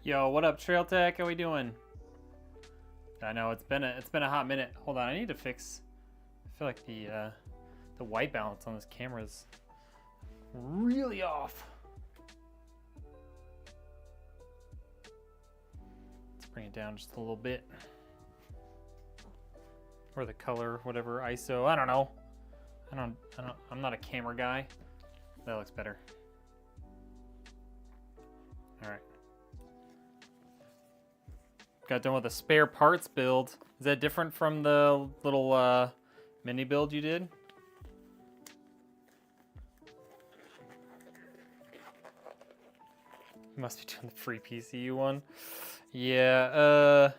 Yo, what up, Trail Tech? How we doing? I know it's been a hot minute. Hold on, I need to fix. I feel like the white balance on this camera is really off. Let's bring it down just a little bit, or the color, whatever ISO. I don't know. I'm not a camera guy. That looks better. All right. Got done with a spare parts build. Is that different from the little mini build you did? You must be doing the free PCU one. Yeah, I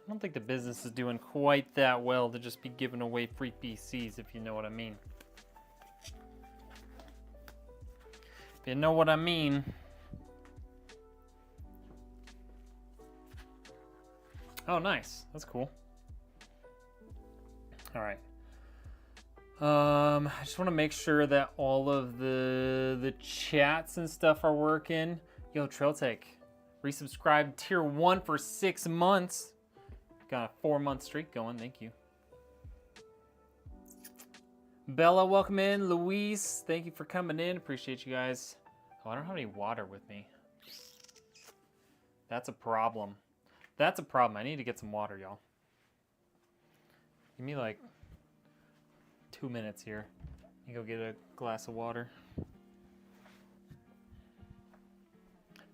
don't think the business is doing quite that well to just be giving away free PCs, if you know what I mean. If you know what I mean. Oh, nice. That's cool. All right. I just want to make sure that all of the chats and stuff are working. Yo, TrailTech, resubscribed tier 1 for 6 months. Got a 4-month streak going. Thank you. Bella, welcome in. Luis, thank you for coming in. Appreciate you guys. Oh, I don't have any water with me. That's a problem. That's a problem. I need to get some water, y'all. Give me like 2 minutes here. Let me go get a glass of water. But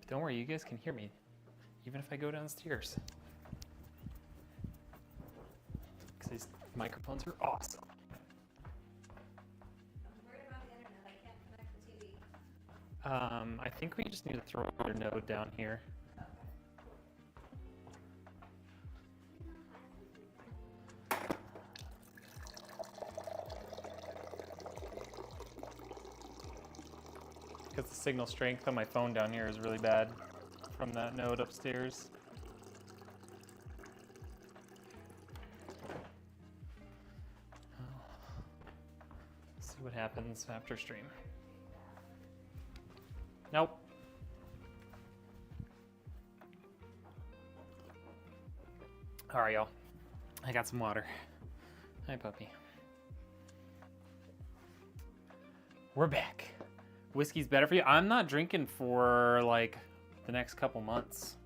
don't worry, you guys can hear me, even if I go downstairs. Because these microphones are awesome. I'm worried about the internet. I can't connect the TV. I think we just need to throw another node down here. Because the signal strength on my phone down here is really bad from that node upstairs. Let's see what happens after stream. Nope. All right, y'all. I got some water. Hi, puppy. We're back. Whiskey's better for you. I'm not drinking for like the next couple months.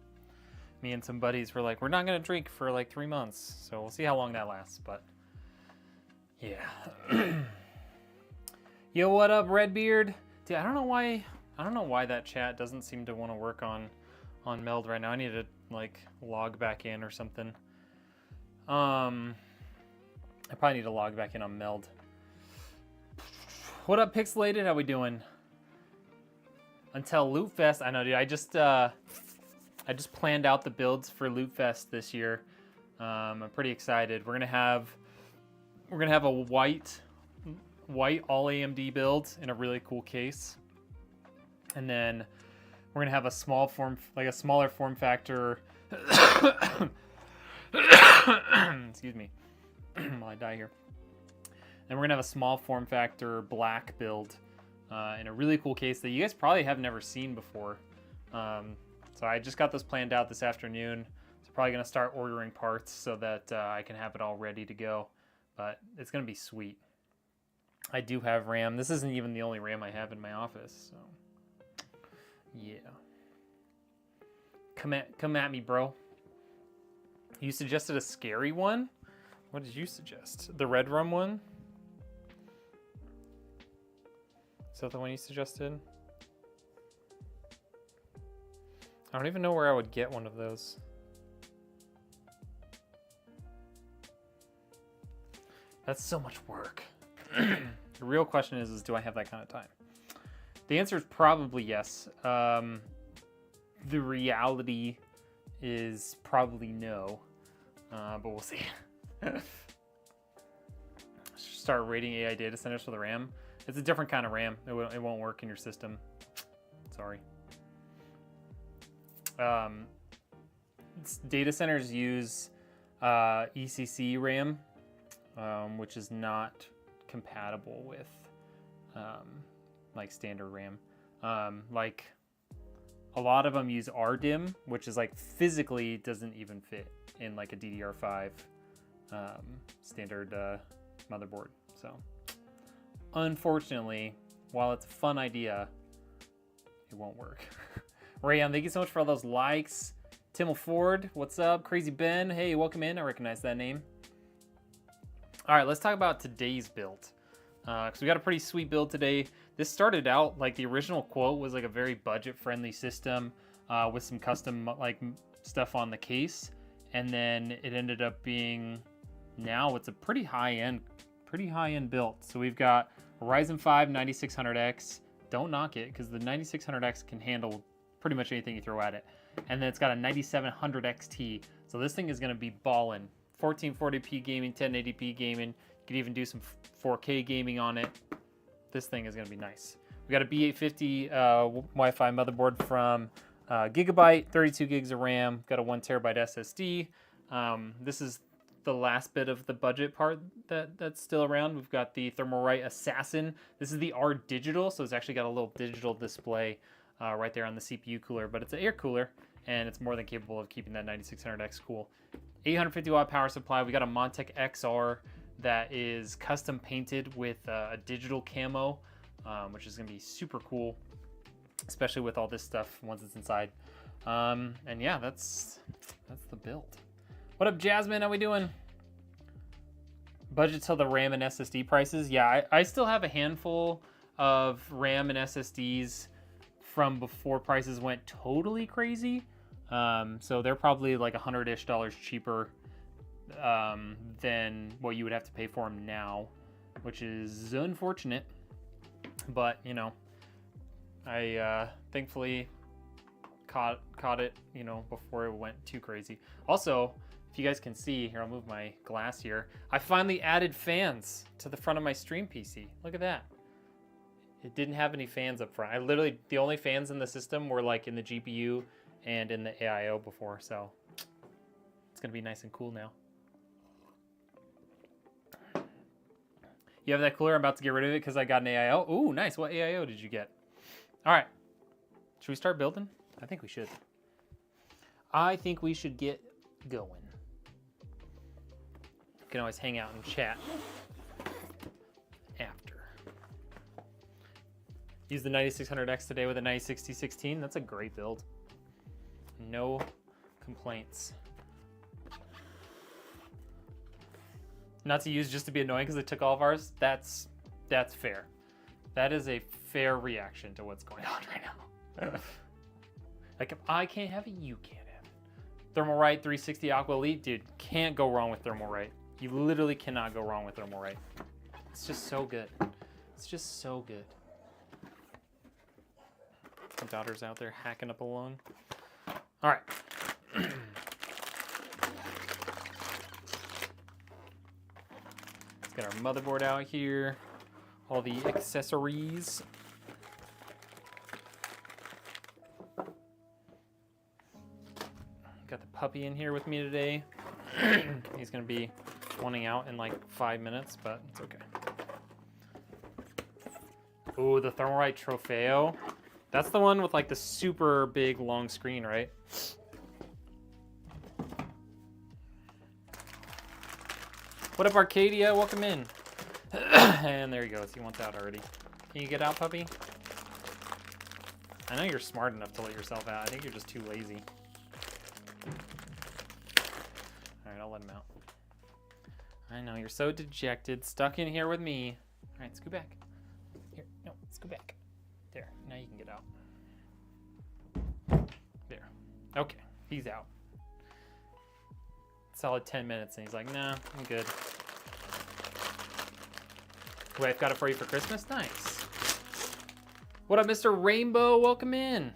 Me and some buddies were like, we're not gonna drink for like 3 months, so we'll see how long that lasts. But yeah. Yo, what up, Redbeard? Dude, I don't know why that chat doesn't seem to want to work on Meld right now. I need to like log back in or something. I probably need to log back in on Meld. What up, Pixelated? How we doing? Until Loot Fest, I know, dude. I just planned out the builds for Loot Fest this year. I'm pretty excited. We're gonna have a white all AMD build in a really cool case, and then we're gonna have a smaller form factor. Excuse me, while I die here. And we're gonna have a small form factor black build. In a really cool case that you guys probably have never seen before. So I just got this planned out this afternoon. So probably gonna start ordering parts so that I can have it all ready to go. But it's gonna be sweet. I do have RAM. This isn't even the only RAM I have in my office. So yeah. Come at me, bro. You suggested a scary one? What did you suggest? The Red Rum one? Is that the one you suggested? I don't even know where I would get one of those. That's so much work. The real question is do I have that kind of time? The answer is probably yes. The reality is probably no, but we'll see. Start rating AI data centers for the RAM. It's a different kind of RAM. It won't work in your system. Sorry. Data centers use ECC RAM, which is not compatible with like standard RAM. Like a lot of them use RDIMM, which is like physically doesn't even fit in like a DDR5 standard motherboard. So unfortunately, while it's a fun idea, it won't work. Rayon, thank you so much for all those likes. Timmel Ford, what's up? Crazy Ben, hey, welcome in. I recognize that name. All right, let's talk about today's build. Because we got a pretty sweet build today. This started out, like the original quote was like a very budget-friendly system with some custom like stuff on the case. And then it ended up being, now it's a pretty high-end build. So we've got a Ryzen 5 9600X. Don't knock it, because the 9600X can handle pretty much anything you throw at it. And then it's got a 9700 XT. So this thing is going to be ballin'. 1440p gaming, 1080p gaming. You could even do some 4K gaming on it. This thing is going to be nice. We got a B850 Wi-Fi motherboard from Gigabyte, 32 gigs of RAM. Got a 1 terabyte SSD. This is the last bit of the budget part that's still around. We've got the Thermalright Assassin. This is the R Digital, so it's actually got a little digital display right there on the CPU cooler, but it's an air cooler, and it's more than capable of keeping that 9600X cool. 850 watt power supply. We got a Montec XR that is custom painted with a digital camo, which is going to be super cool, especially with all this stuff once it's inside. And yeah, that's the build. What up, Jasmine? How we doing? Budget till the RAM and SSD prices. Yeah, I still have a handful of RAM and SSDs from before prices went totally crazy. So they're probably like $100-ish cheaper than what you would have to pay for them now, which is unfortunate. But you know, I thankfully caught it, you know, before it went too crazy. Also, if you guys can see here, I'll move my glass here. I finally added fans to the front of my stream PC. Look at that. It didn't have any fans up front. The only fans in the system were like in the GPU and in the AIO before, so it's gonna be nice and cool now. You have that cooler? I'm about to get rid of it because I got an AIO. Ooh, nice. What AIO did you get? All right. Should we start building? I think we should. I think we should get going. You can always hang out and chat after. Use the 9600X today with a 906016. That's a great build. No complaints. Not to use just to be annoying because it took all of ours. That's fair. That is a fair reaction to what's going on right now. Like if I can't have it, you can't have it. Thermalright 360 Aqua Elite, dude, can't go wrong with Thermalright. You literally cannot go wrong with Thermalright. It's just so good. It's just so good. My daughter's out there hacking up a lung. All right. Let's get our motherboard out here. All the accessories. Got the puppy in here with me today. He's gonna be wanting out in like 5 minutes, but it's okay. Ooh, the Thermalright Trofeo. That's the one with like the super big long screen, right? What up, Arcadia? Welcome in. And there he goes. He wants out already. Can you get out, puppy? I know you're smart enough to let yourself out. I think you're just too lazy. All right, I'll let him out. I know, you're so dejected. Stuck in here with me. All right, scoot back. Here, no, scoot back. There, now you can get out. There. Okay, he's out. Solid 10 minutes, and he's like, nah, I'm good. Wife got it for you for Christmas? Nice. What up, Mr. Rainbow? Welcome in.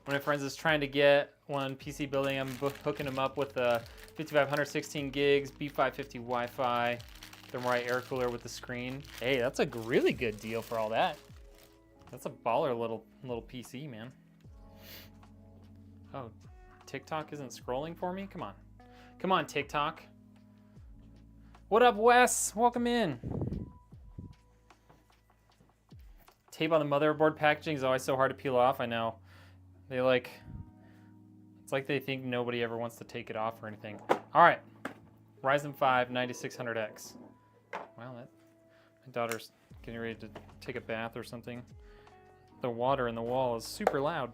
One of my friends is trying to get one PC building. I'm hooking him up with a 5500 16 gigs, B550 Wi-Fi, Thermalright air cooler with the screen. Hey, that's a really good deal for all that. That's a baller little PC, man. Oh, TikTok isn't scrolling for me? Come on. Come on, TikTok. What up, Wes? Welcome in. tape on the motherboard packaging is always so hard to peel off. I know. They like, it's like they think nobody ever wants to take it off or anything. All right, Ryzen 5 9600X. Wow, my daughter's getting ready to take a bath or something. The water in the wall is super loud.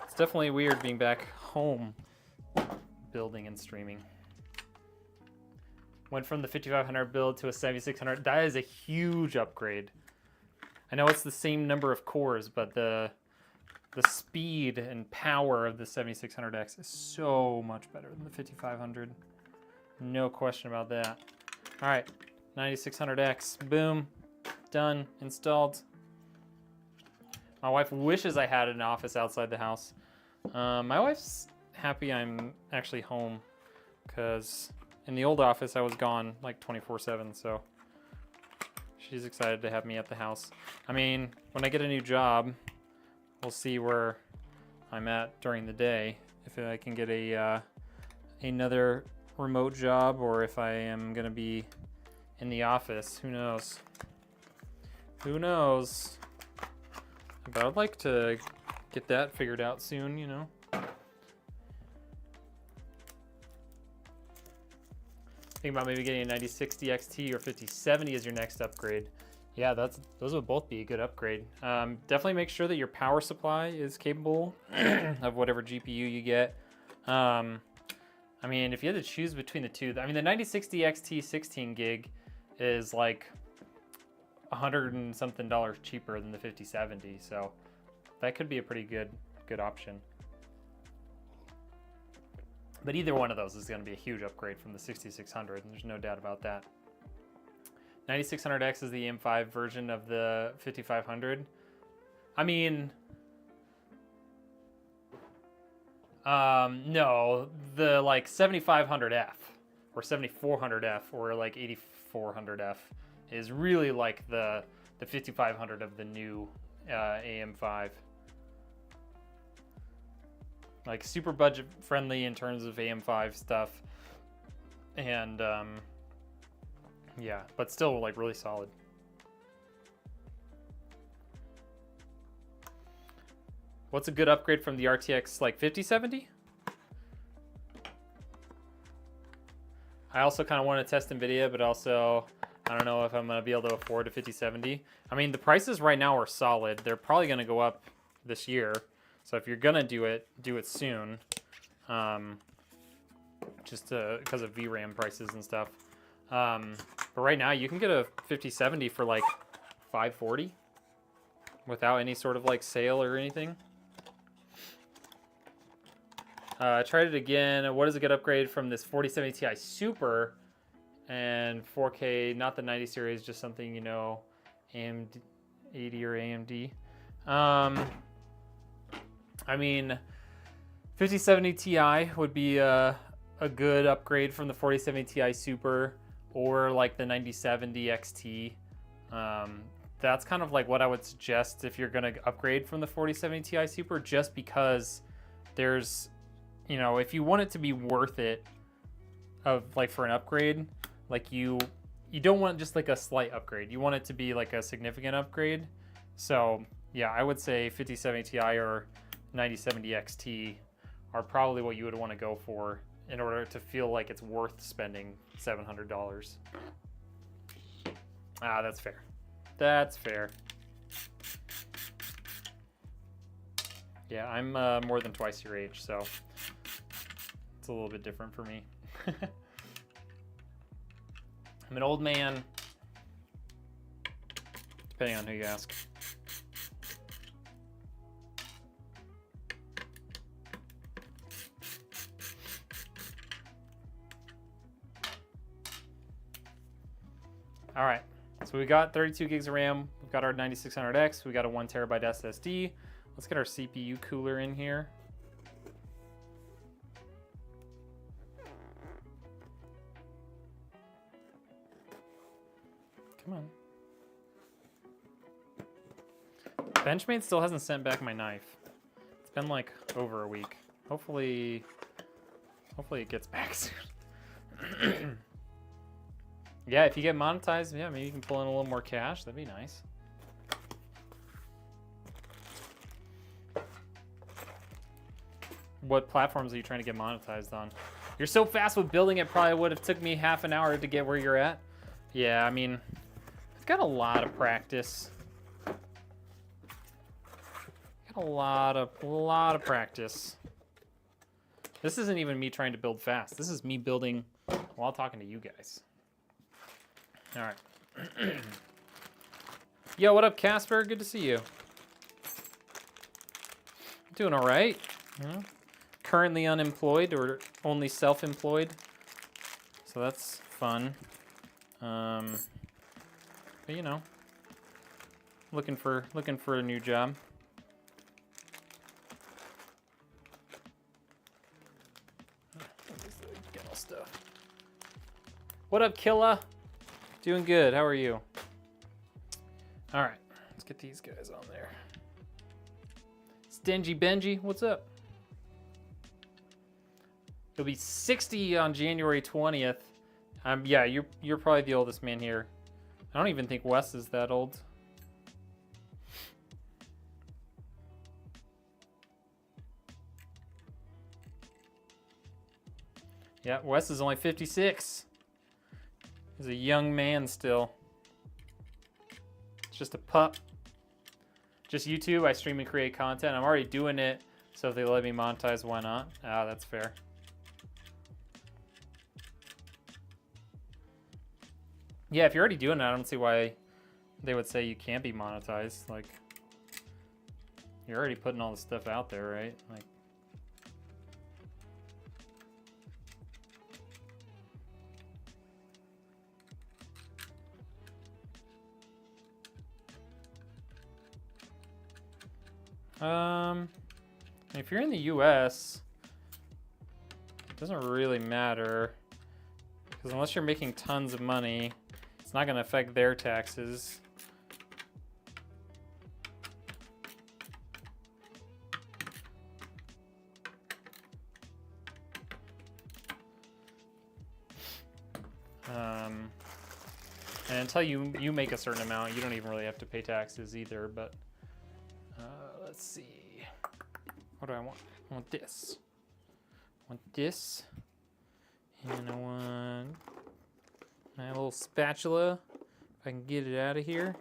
It's definitely weird being back home building and streaming. Went from the 5500 build to a 7600. That is a huge upgrade. I know it's the same number of cores, but the speed and power of the 7600X is so much better than the 5500. No question about that. All right, 9600X, boom, done, installed. My wife wishes I had an office outside the house. My wife's happy I'm actually home, because in the old office I was gone like 24/7, so she's excited to have me at the house. I mean, when I get a new job, we'll see where I'm at during the day. If I can get a another remote job, or if I am gonna be in the office, who knows? Who knows? But I'd like to get that figured out soon, you know? Think about maybe getting a 9060 XT or 5070 as your next upgrade. Yeah, those would both be a good upgrade. Definitely make sure that your power supply is capable of whatever GPU you get. I mean, if you had to choose between the two, I mean, the 9060 XT 16 gig is like $100 and something cheaper than the 5070, so that could be a pretty good option. But either one of those is going to be a huge upgrade from the 6600, and there's no doubt about that. 9600X is the M5 version of the 5500. I mean, no, the like 7500F or 7400F or like 8400F is really like the 5500 of the new AM5. Like super budget friendly in terms of AM5 stuff, and yeah, but still like really solid. What's a good upgrade from the RTX like 5070? I also kind of want to test Nvidia, but also I don't know if I'm gonna be able to afford a 5070. I mean, the prices right now are solid. They're probably gonna go up this year. So if you're gonna do it soon, just because of VRAM prices and stuff. But right now you can get a 5070 for like $540 without any sort of like sale or anything. I tried it again. What is a good upgrade from this 4070 Ti Super and 4K, not the 90 series, just something, you know, AMD 80 or AMD. I mean, 5070 Ti would be a good upgrade from the 4070 Ti Super, or like the 9070 XT. That's kind of like what I would suggest if you're gonna upgrade from the 4070 Ti Super, just because there's, you know, if you want it to be worth it of like for an upgrade, like you don't want just like a slight upgrade. You want it to be like a significant upgrade. So yeah, I would say 5070 Ti or 9070 XT are probably what you would want to go for in order to feel like it's worth spending $700. Ah, that's fair. That's fair. Yeah, I'm more than twice your age, so it's a little bit different for me. I'm an old man, depending on who you ask. All right, so we got 32 gigs of RAM. We've got our 9600X. We got a 1 terabyte SSD. Let's get our CPU cooler in here. Come on. Benchmade still hasn't sent back my knife. It's been like over a week. Hopefully it gets back soon. Yeah, if you get monetized, yeah, maybe you can pull in a little more cash. That'd be nice. What platforms are you trying to get monetized on? You're so fast with building, it probably would have took me half an hour to get where you're at. Yeah, I mean, I've got a lot of practice. Got a lot of practice. This isn't even me trying to build fast. This is me building while talking to you guys. All right. Yo, what up, Casper? Good to see you. Doing all right. Yeah. Currently unemployed or only self-employed, so that's fun. But you know, looking for a new job. Get all stuff. What up, Killa? Doing good. How are you? All right, let's get these guys on there. Stingy Benji, what's up? It'll be 60 on January 20th. Yeah, you're probably the oldest man here. I don't even think Wes is that old. Yeah, Wes is only 56. He's a young man still. It's just a pup. Just YouTube, I stream and create content. I'm already doing it, so if they let me monetize, why not? Ah, that's fair. Yeah, if you're already doing it, I don't see why they would say you can't be monetized. Like, you're already putting all the stuff out there, right? Like, if you're in the US, it doesn't really matter, because unless you're making tons of money, it's not going to affect their taxes. And until you make a certain amount, you don't even really have to pay taxes either. But let's see. What do I want? I want this. I want this. And I want my little spatula, if I can get it out of here.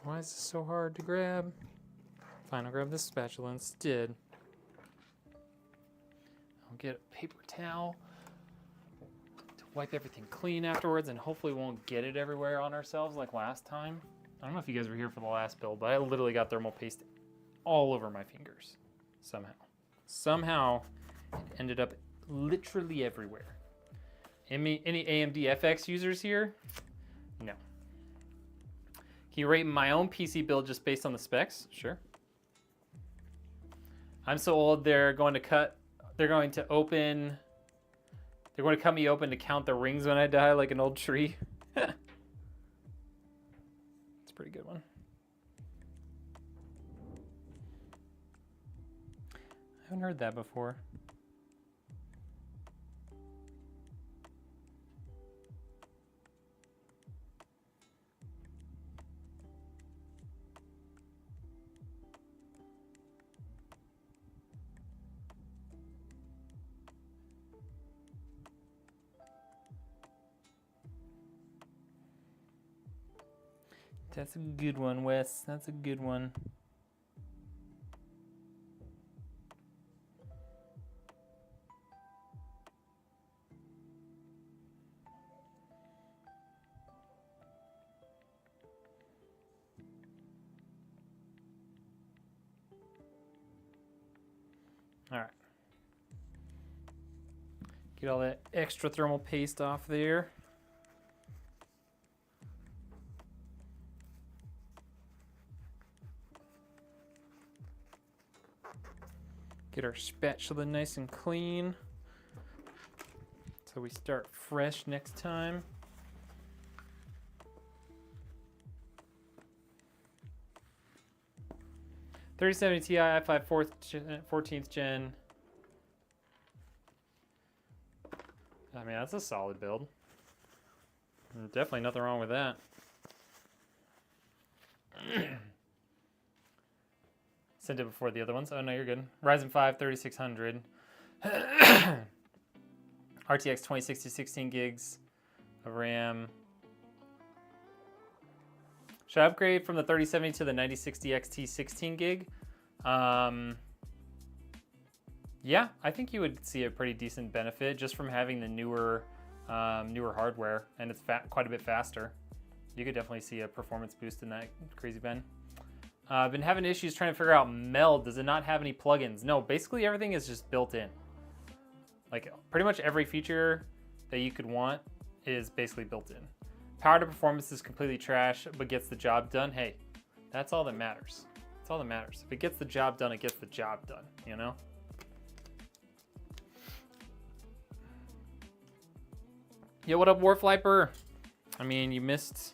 Why is this so hard to grab? Fine, I'll grab this spatula instead. I'll get a paper towel to wipe everything clean afterwards, and hopefully we won't get it everywhere on ourselves like last time. I don't know if you guys were here for the last build, but I literally got thermal paste all over my fingers somehow. Somehow it ended up literally everywhere. Any AMD FX users here? No. Can you rate my own PC build just based on the specs? Sure. I'm so old they're going to cut me open to count the rings when I die like an old tree. It's a pretty good one. I haven't heard that before. That's a good one, Wes. That's a good one. All right. Get all that extra thermal paste off there. Get our spatula nice and clean so we start fresh next time. .3070 Ti i5 14th gen. I mean, that's a solid build. Definitely nothing wrong with that. Sent it before the other ones. Oh, no, you're good. Ryzen 5 3600. RTX 2060 16 gigs of RAM. Should I upgrade from the 3070 to the 9060 XT 16 gig? Yeah, I think you would see a pretty decent benefit just from having the newer hardware, and it's quite a bit faster. You could definitely see a performance boost in that, Crazy Ben. I've been having issues trying to figure out Meld. Does it not have any plugins? No, basically everything is just built in. Like pretty much every feature that you could want is basically built in. Power to performance is completely trash, but gets the job done. Hey, that's all that matters. That's all that matters. If it gets the job done, it gets the job done, you know? Yo, what up, Warfliper? I mean, you missed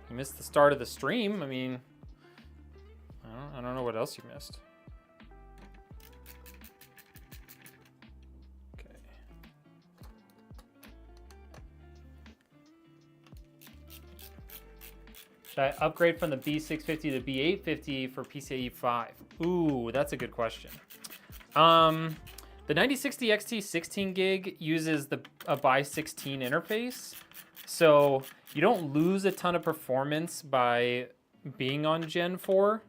the start of the stream. I mean, I don't know what else you missed. Okay. Should I upgrade from the B650 to B850 for PCIe 5? Ooh, that's a good question. The 9060 XT 16 gig uses a by 16 interface, so you don't lose a ton of performance by being on Gen 4.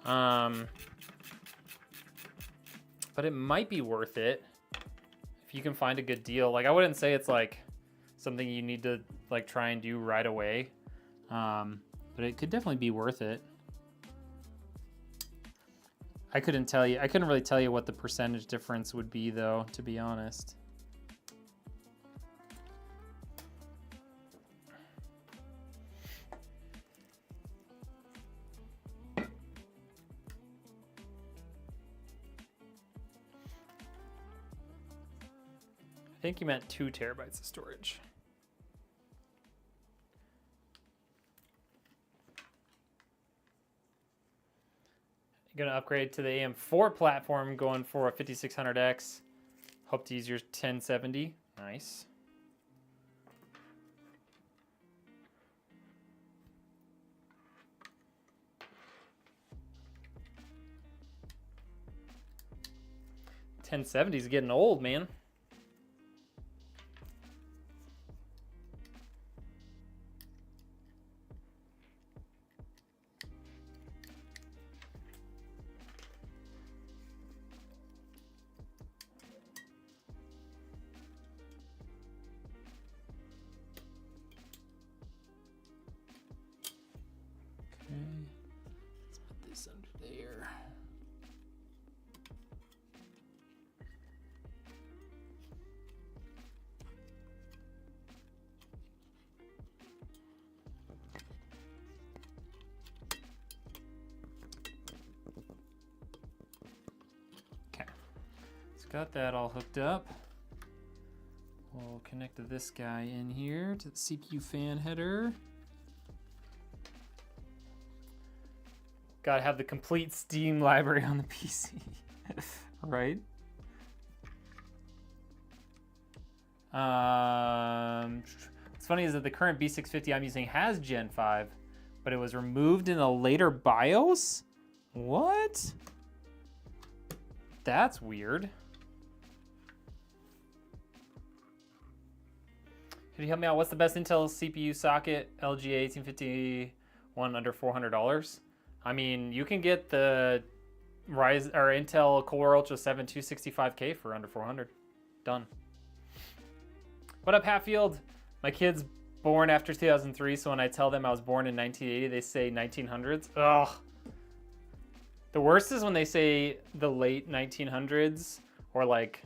But it might be worth it if you can find a good deal. Like, I wouldn't say it's like something you need to like try and do right away, but it could definitely be worth it. I couldn't really tell you what the percentage difference would be though, to be honest. I think you meant 2 terabytes of storage. You're gonna upgrade to the AM4 platform, going for a 5600X. Hope to use your 1070. Nice. $1070's getting old, man. Let's put this under there. Okay, so got that all hooked up. We'll connect this guy in here to the CPU fan header. Gotta have the complete Steam library on the PC, right? What's funny is that the current B650 I'm using has Gen 5, but it was removed in a later BIOS? What? That's weird. Could you help me out? What's the best Intel CPU socket? LGA 1851 under $400? I mean, you can get the Ryzen or Intel Core Ultra 7 265K for under 400. Done. What up, Hatfield? My kid's born after 2003, so when I tell them I was born in 1980, they say 1900s. Ugh. The worst is when they say the late 1900s or like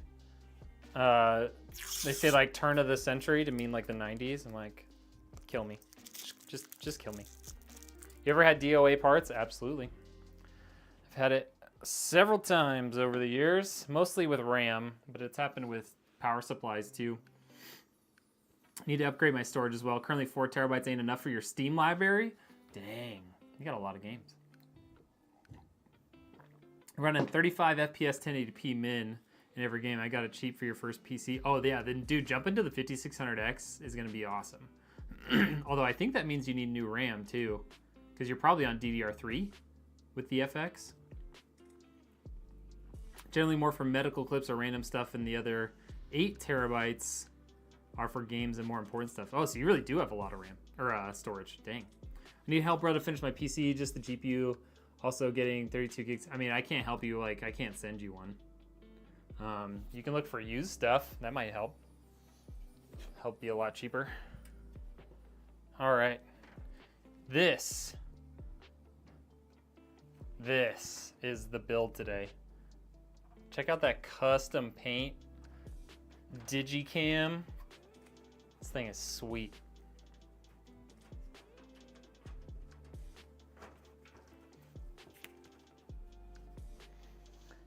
they say like turn of the century to mean like the 90s. I'm like, kill me. Just kill me. You ever had DOA parts? Absolutely. I've had it several times over the years, mostly with RAM, but it's happened with power supplies too. I need to upgrade my storage as well. Currently 4 terabytes ain't enough for your Steam library. Dang, you got a lot of games. Running 35 FPS 1080p min in every game. I got it cheap for your first PC. Oh yeah, then dude, jump into the 5600X is gonna be awesome. Although I think that means you need new RAM too, because you're probably on DDR3 with the FX. Generally more for medical clips or random stuff, and the other 8 terabytes are for games and more important stuff. Oh, so you really do have a lot of RAM or storage. Dang. I need help, bro, to finish my PC, just the GPU. Also getting 32 gigs. I mean, I can't help you. Like, I can't send you one. You can look for used stuff. That might help. Help be a lot cheaper. All right. This is the build today. Check out that custom paint Digicam. This thing is sweet.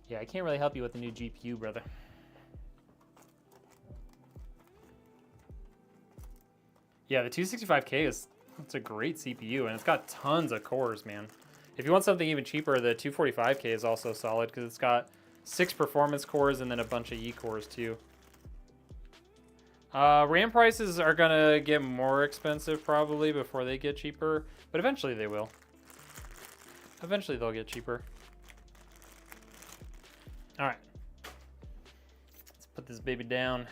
Yeah, I can't really help you with the new GPU, brother. Yeah, the 265K it's a great CPU, and it's got tons of cores, man. If you want something even cheaper, the 245K is also solid because it's got 6 performance cores and then a bunch of E cores too. RAM prices are gonna get more expensive probably before they get cheaper, but eventually they will. Eventually they'll get cheaper. All right, let's put this baby down.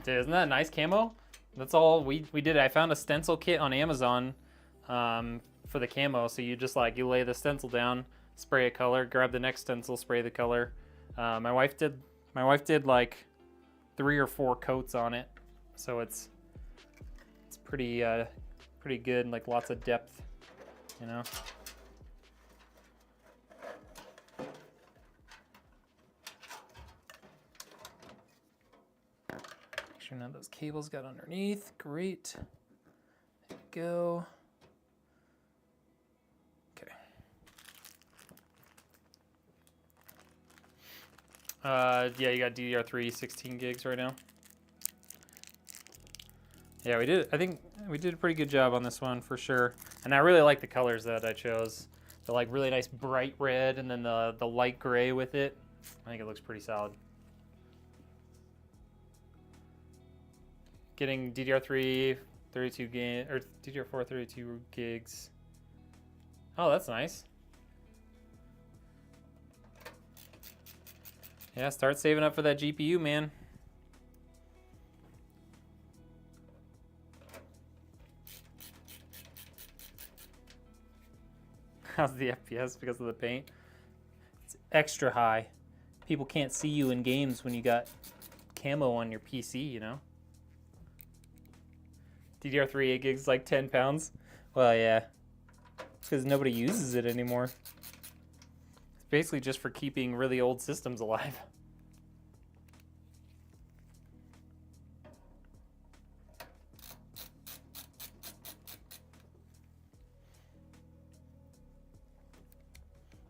Dude, isn't that a nice camo? That's all we did. I found a stencil kit on Amazon for the camo. So you just like, you lay the stencil down, spray a color, grab the next stencil, spray the color. My wife did like 3 or 4 coats on it. So it's pretty good, like lots of depth, you know. Make sure none of those cables got underneath. Great. There we go. Okay. Yeah, you got DDR3 16 gigs right now. Yeah, we did. I think we did a pretty good job on this one for sure. And I really like the colors that I chose. The like really nice bright red and then the light gray with it. I think it looks pretty solid. Getting DDR3 32 gig or DDR4 32 gigs. Oh, that's nice. Yeah, start saving up for that GPU, man. How's the FPS because of the paint? It's extra high. People can't see you in games when you got camo on your PC, you know? DDR3 8 gigs like 10 pounds. Well, yeah. It's because nobody uses it anymore. It's basically just for keeping really old systems alive.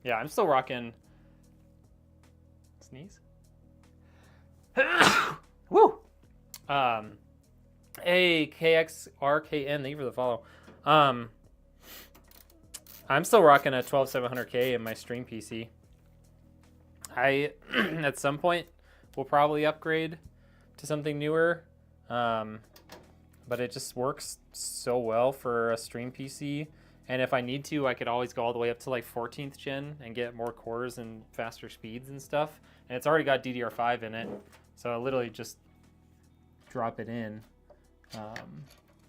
Yeah, I'm still rocking. Sneeze. Woo. AKXRKN, thank you for the follow. I'm still rocking a 12700K in my stream PC. I at some point will probably upgrade to something newer, but it just works so well for a stream PC. And if I need to, I could always go all the way up to like 14th gen and get more cores and faster speeds and stuff. And it's already got DDR5 in it, so I literally just drop it in.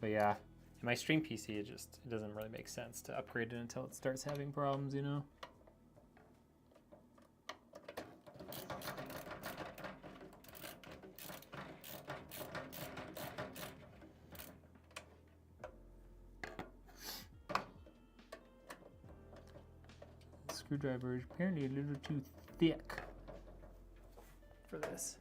But yeah, in my stream PC, it doesn't really make sense to upgrade it until it starts having problems, you know? Screwdriver is apparently a little too thick for this.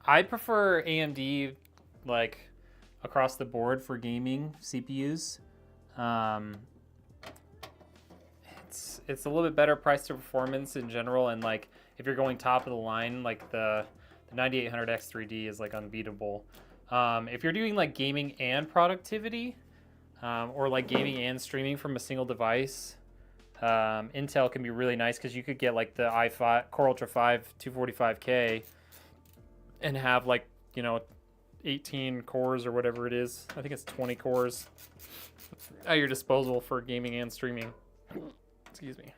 I prefer AMD like across the board for gaming CPUs. It's a little bit better price to performance in general, and like if you're going top of the line, like the 9800X 3D is like unbeatable. If you're doing like gaming and productivity, or like gaming and streaming from a single device, Intel can be really nice because you could get like the i5 Core Ultra 5 245K and have like, you know, 18 cores or whatever it is. I think it's 20 cores at your disposal for gaming and streaming. Excuse me.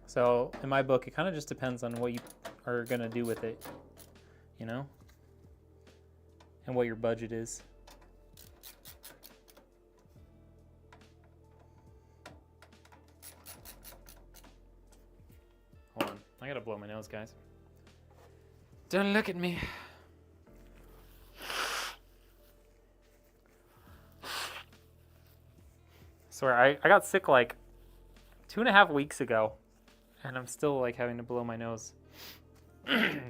So in my book, it kind of just depends on what you are going to do with it, you know, and what your budget is. Hold on. I got to blow my nose, guys. Don't look at me. Swear, I got sick like 2.5 weeks ago, and I'm still like having to blow my nose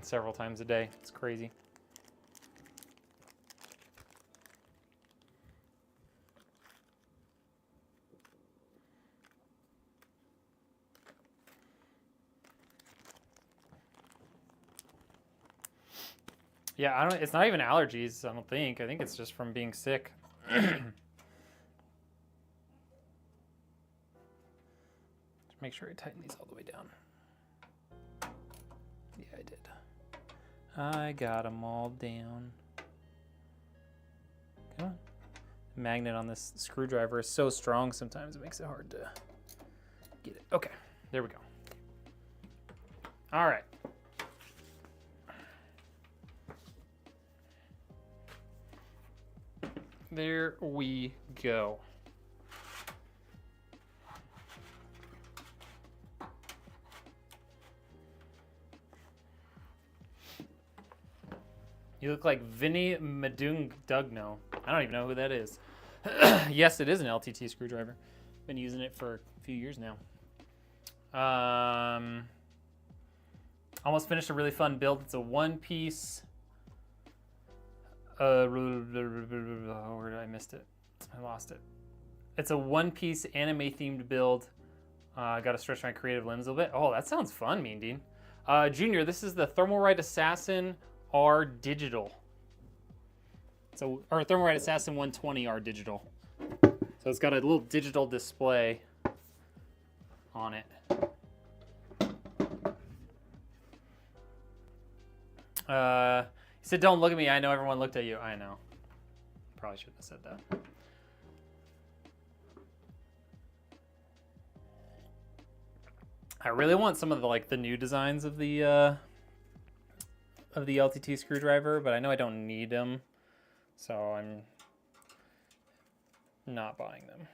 several times a day. It's crazy. Yeah, I don't. It's not even allergies. I don't think. I think it's just from being sick. Make sure I tighten these all the way down. Yeah, I did. I got them all down. Come on. The magnet on this screwdriver is so strong sometimes it makes it hard to get it. Okay, there we go. All right. There we go. You look like Vinny Madungdugno. I don't even know who that is. Yes, it is an LTT screwdriver. Been using it for a few years now. Almost finished a really fun build. It's a one-piece. Where did I missed it? I lost it. It's a one-piece anime-themed build. I got to stretch my creative limbs a little bit. Oh, that sounds fun, Mean Dean. Junior, this is the Thermalright Assassin R Digital. So, or Thermalright Assassin 120 R Digital. So it's got a little digital display on it. He said, "Don't look at me. I know everyone looked at you." I know. Probably shouldn't have said that. I really want some of the like the new designs of the LTT screwdriver, but I know I don't need them, so I'm not buying them.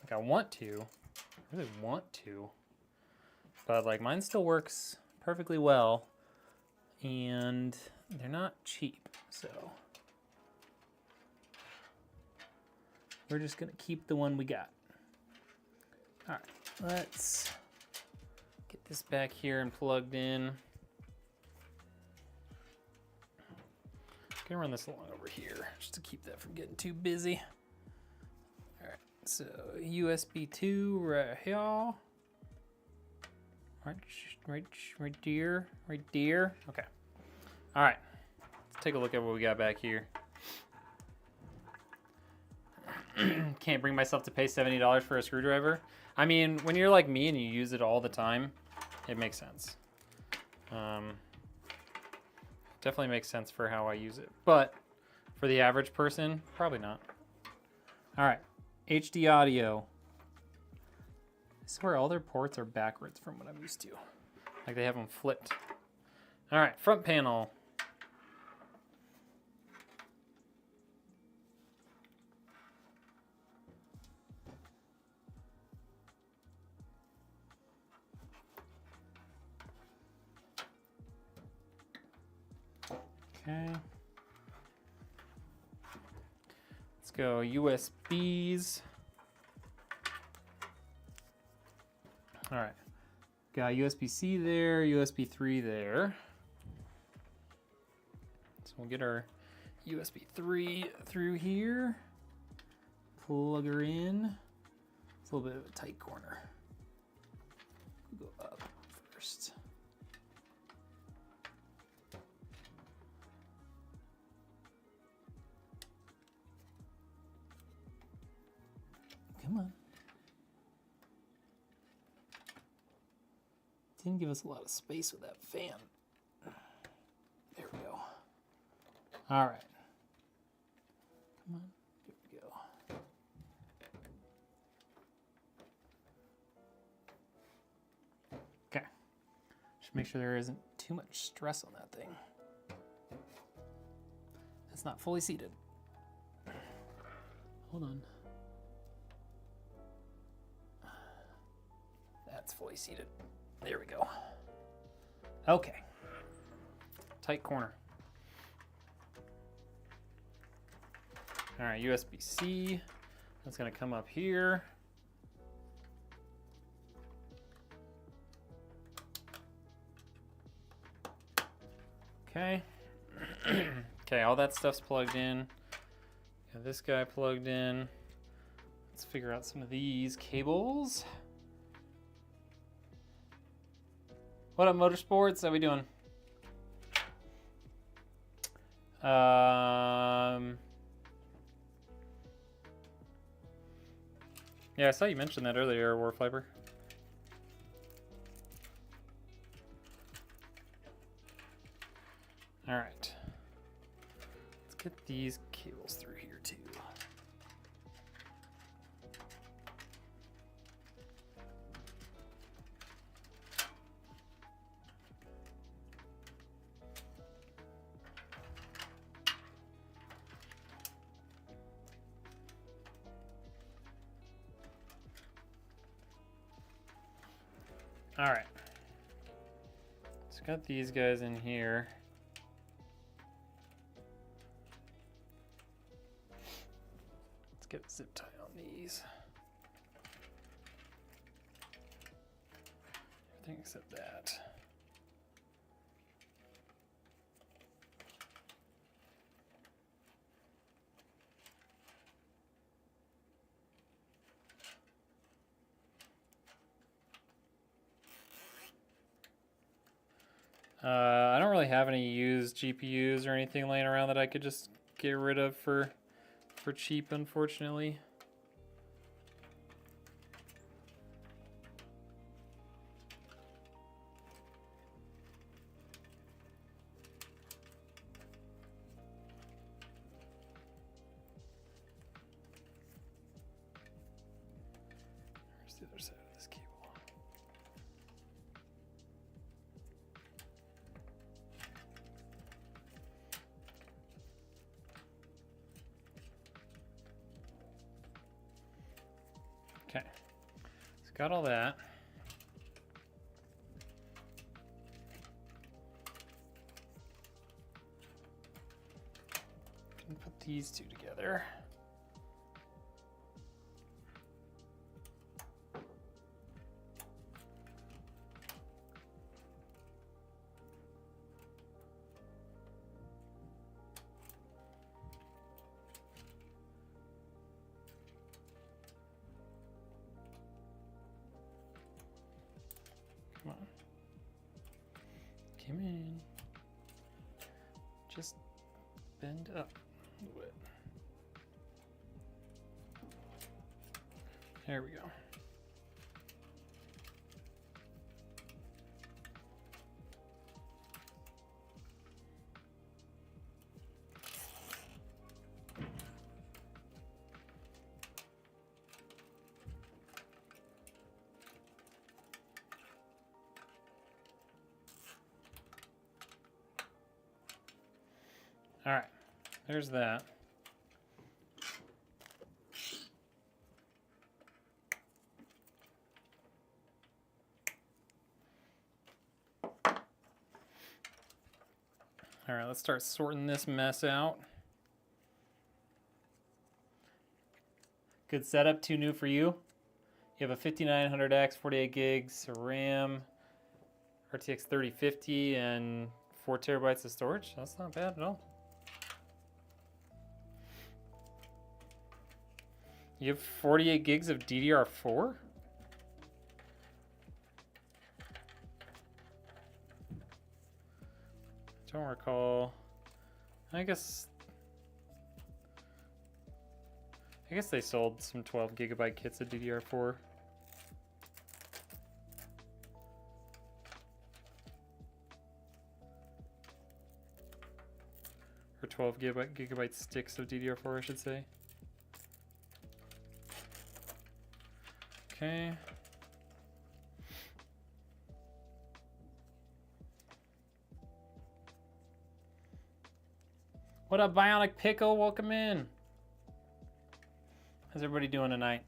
Like I want to, I really want to, but like mine still works perfectly well, and they're not cheap, so we're just gonna keep the one we got. All right, let's get this back here and plugged in. Gonna run this along over here just to keep that from getting too busy. All right, so USB 2 right here. Right there. Okay. All right, let's take a look at what we got back here. Can't bring myself to pay $70 for a screwdriver. I mean, when you're like me and you use it all the time, it makes sense. Definitely makes sense for how I use it, but for the average person, probably not. All right, HD audio. I swear all their ports are backwards from what I'm used to. Like they have them flipped. All right, front panel. Okay. Let's go USBs. All right. Got USB-C there, USB 3 there. So we'll get our USB 3 through here. Plug her in. It's a little bit of a tight corner. We'll go up first. Come on. Didn't give us a lot of space with that fan. There we go. All right. Come on. Here we go. Okay. Just make sure there isn't too much stress on that thing. It's not fully seated. Hold on. That's fully seated. There we go. Okay. Tight corner. All right, USB-C. That's gonna come up here. Okay. Okay, all that stuff's plugged in. Got this guy plugged in. Let's figure out some of these cables. What up, Motorsports? How we doing? Yeah, I saw you mention that earlier, Warfiber. All right. Let's get these cables through here too. All right, so got these guys in here. Let's get a zip tie on these. Everything except that. I don't really have any used GPUs or anything laying around that I could just get rid of for cheap, unfortunately. Where's the other side of this cable? Okay, it's got all that. Can put these two together. Come on. Come in. Just bend up a little bit. There we go. All right, there's that. All right, let's start sorting this mess out. Good setup, too new for you. You have a 5900X, 48 gigs of RAM, RTX 3050, and 4 terabytes of storage. That's not bad at all. You have 48 gigs of DDR4? Don't recall. I guess they sold some 12 gigabyte kits of DDR4. Or 12 gigabyte sticks of DDR4, I should say. Okay. What up, Bionic Pickle? Welcome in. How's everybody doing tonight?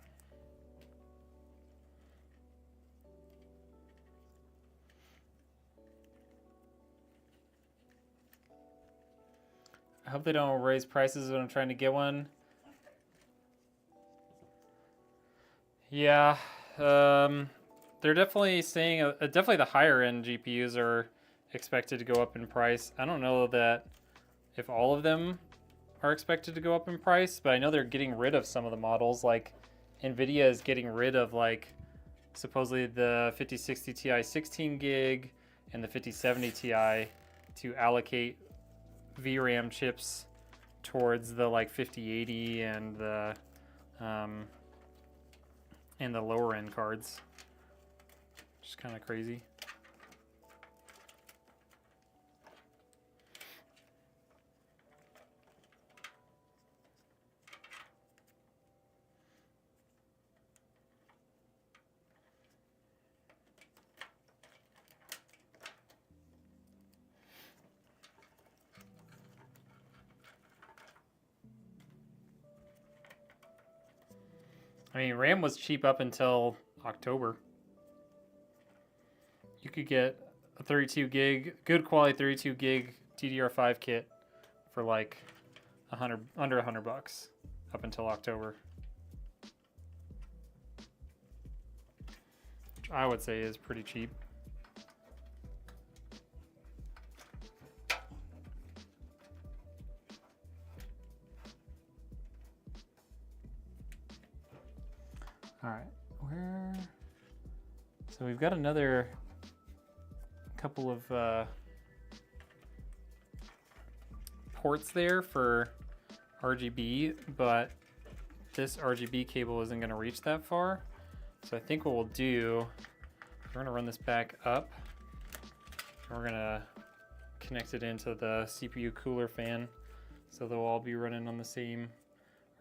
I hope they don't raise prices when I'm trying to get one. Yeah, they're definitely saying definitely the higher end GPUs are expected to go up in price. I don't know that if all of them are expected to go up in price, but I know they're getting rid of some of the models. Like Nvidia is getting rid of like supposedly the 5060 Ti 16 gig and the 5070 Ti to allocate VRAM chips towards the like 5080 and the lower end cards. Which is kind of crazy. I mean, RAM was cheap up until October. You could get a 32 gig, good quality 32 gig DDR5 kit for like under $100 up until October. Which I would say is pretty cheap. All right, so we've got another couple of ports there for RGB, but this RGB cable isn't going to reach that far. So I think what we'll do, we're going to run this back up. We're going to connect it into the CPU cooler fan, so they'll all be running on the same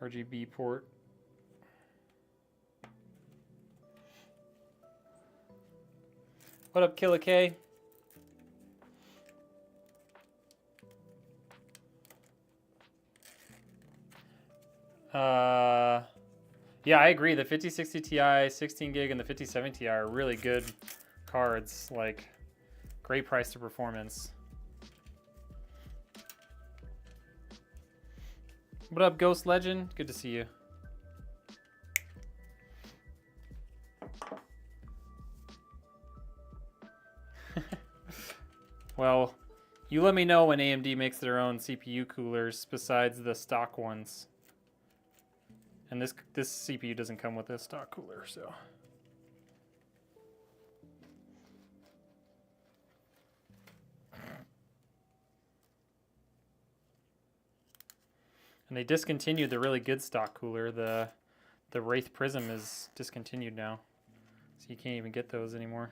RGB port. What up, Killa K? Yeah, I agree. The 5060 Ti 16 gig and the 5070 Ti are really good cards. Like, great price to performance. What up, Ghost Legend? Good to see you. Well, you let me know when AMD makes their own CPU coolers besides the stock ones. And this CPU doesn't come with a stock cooler, so. And they discontinued the really good stock cooler. The Wraith Prism is discontinued now, so you can't even get those anymore.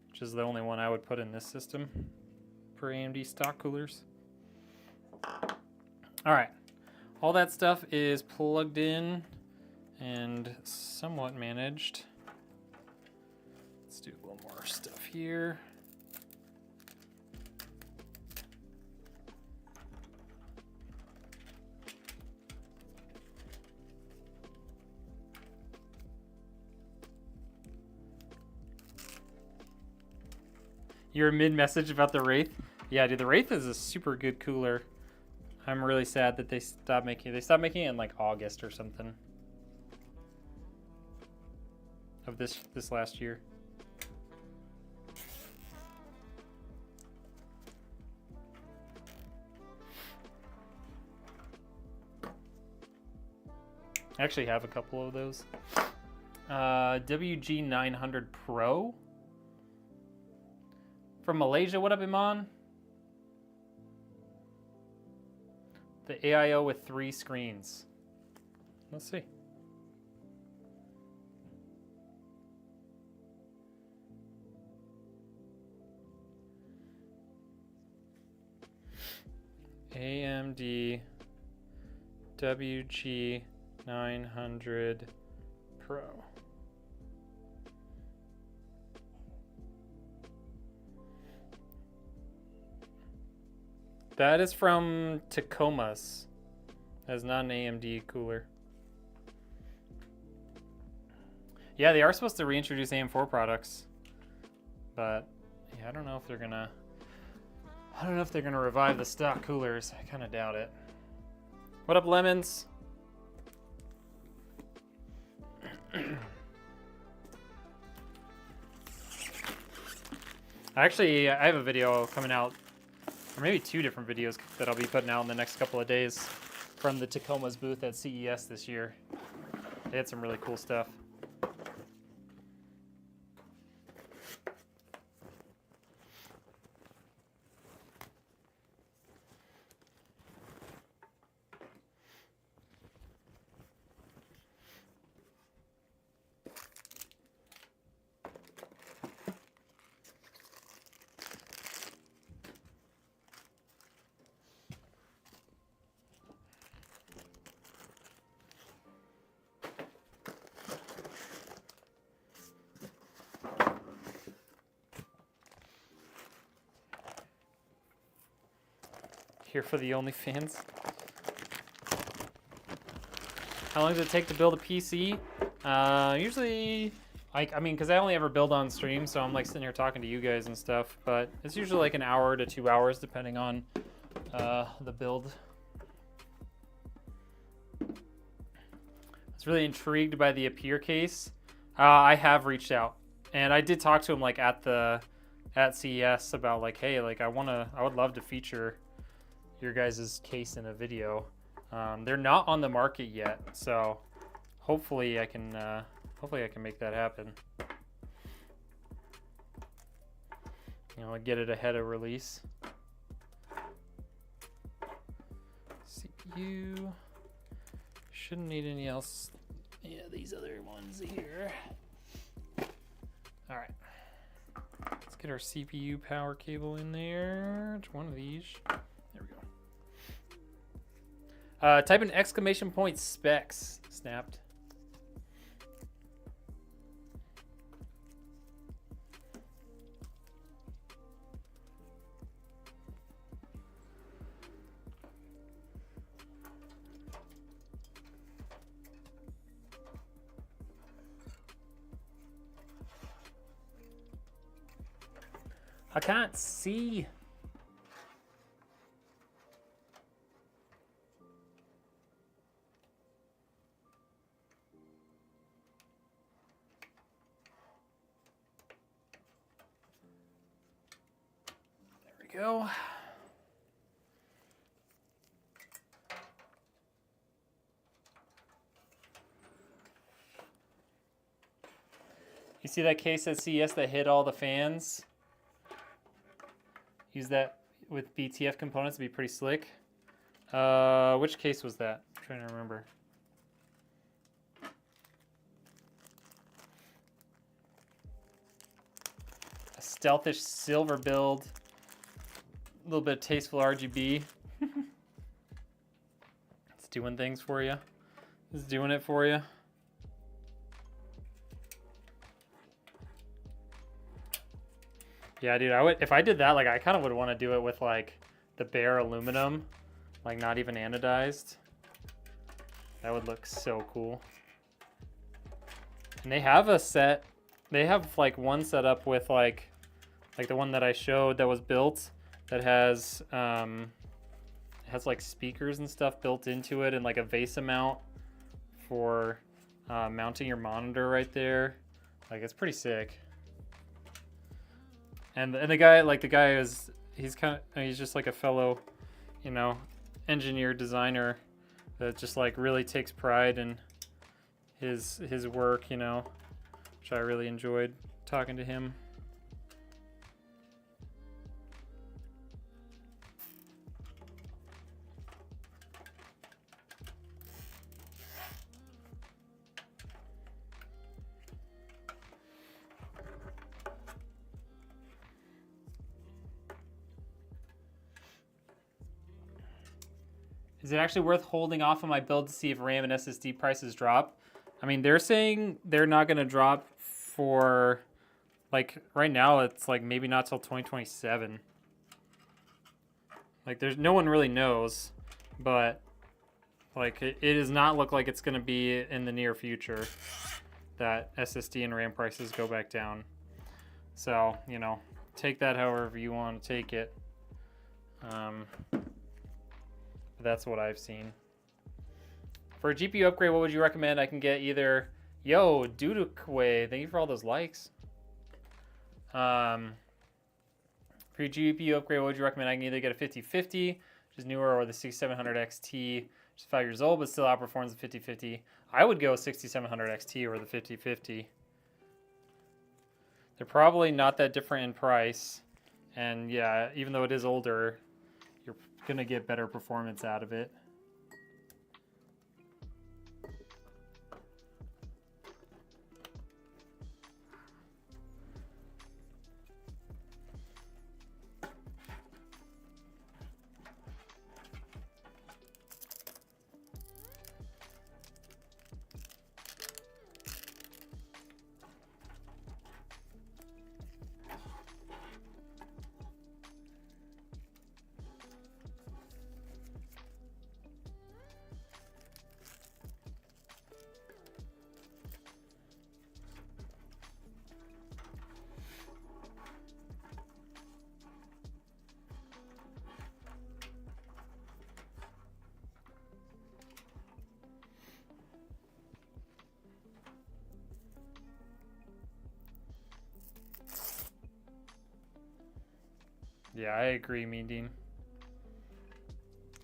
Which is the only one I would put in this system for AMD stock coolers. All right, all that stuff is plugged in and somewhat managed. Let's do a little more stuff here. Your mid-message about the Wraith? Yeah, dude, the Wraith is a super good cooler. I'm really sad that they stopped making it. They stopped making it in like August or something of this last year. I actually have a couple of those. WG900 Pro from Malaysia. What up, Iman? The AIO with 3 screens. Let's see. AMD WG900 Pro. That is from Tacoma's. That's not an AMD cooler. Yeah, they are supposed to reintroduce AM4 products, but yeah, I don't know if they're gonna revive the stock coolers. I kind of doubt it. What up, Lemons? Actually, I have a video coming out, or maybe 2 different videos that I'll be putting out in the next couple of days from the Tacoma's booth at CES this year. They had some really cool stuff. Here for the OnlyFans. How long does it take to build a PC? Usually, I mean, because I only ever build on stream, so I'm like sitting here talking to you guys and stuff, but it's usually like an hour to 2 hours depending on the build. I was really intrigued by the Appear case. I have reached out, and I did talk to him like at CES about like, hey, like I would love to feature your guys' case in a video. They're not on the market yet, so hopefully I can make that happen. You know, get it ahead of release. CPU shouldn't need any else. Yeah, these other ones here. All right, let's get our CPU power cable in there. It's one of these. There we go. Type in exclamation point specs. Snapped. I can't see. Go. You see that case at CES that hit all the fans? Use that with BTF components to be pretty slick. Which case was that? I'm trying to remember. A stealthish silver build. A little bit of tasteful RGB. It's doing things for you. It's doing it for you. Yeah, dude, if I did that, like I kind of would want to do it with like the bare aluminum, like not even anodized. That would look so cool. And they have a set, they have like one set up with like the one that I showed that was built that has like speakers and stuff built into it and like a VESA mount for mounting your monitor right there. Like it's pretty sick. And the guy is he's just like a fellow, you know, engineer designer that just like really takes pride in his work, you know, which I really enjoyed talking to him. Is it actually worth holding off on my build to see if RAM and SSD prices drop? I mean, they're saying they're not going to drop for, like, right now it's like maybe not till 2027. Like, there's no one really knows, but like it does not look like it's going to be in the near future that SSD and RAM prices go back down. So, you know, take that however you want to take it. That's what I've seen. For a GPU upgrade, what would you recommend? I can get either... Yo, Dudukwe, thank you for all those likes. For your GPU upgrade, what would you recommend? I can either get a 5050, which is newer, or the 6700 XT, which is 5 years old, but still outperforms the 5050. I would go 6700 XT over the 5050. They're probably not that different in price. And yeah, even though it is older, you're gonna get better performance out of it. Yeah, I agree, Mean.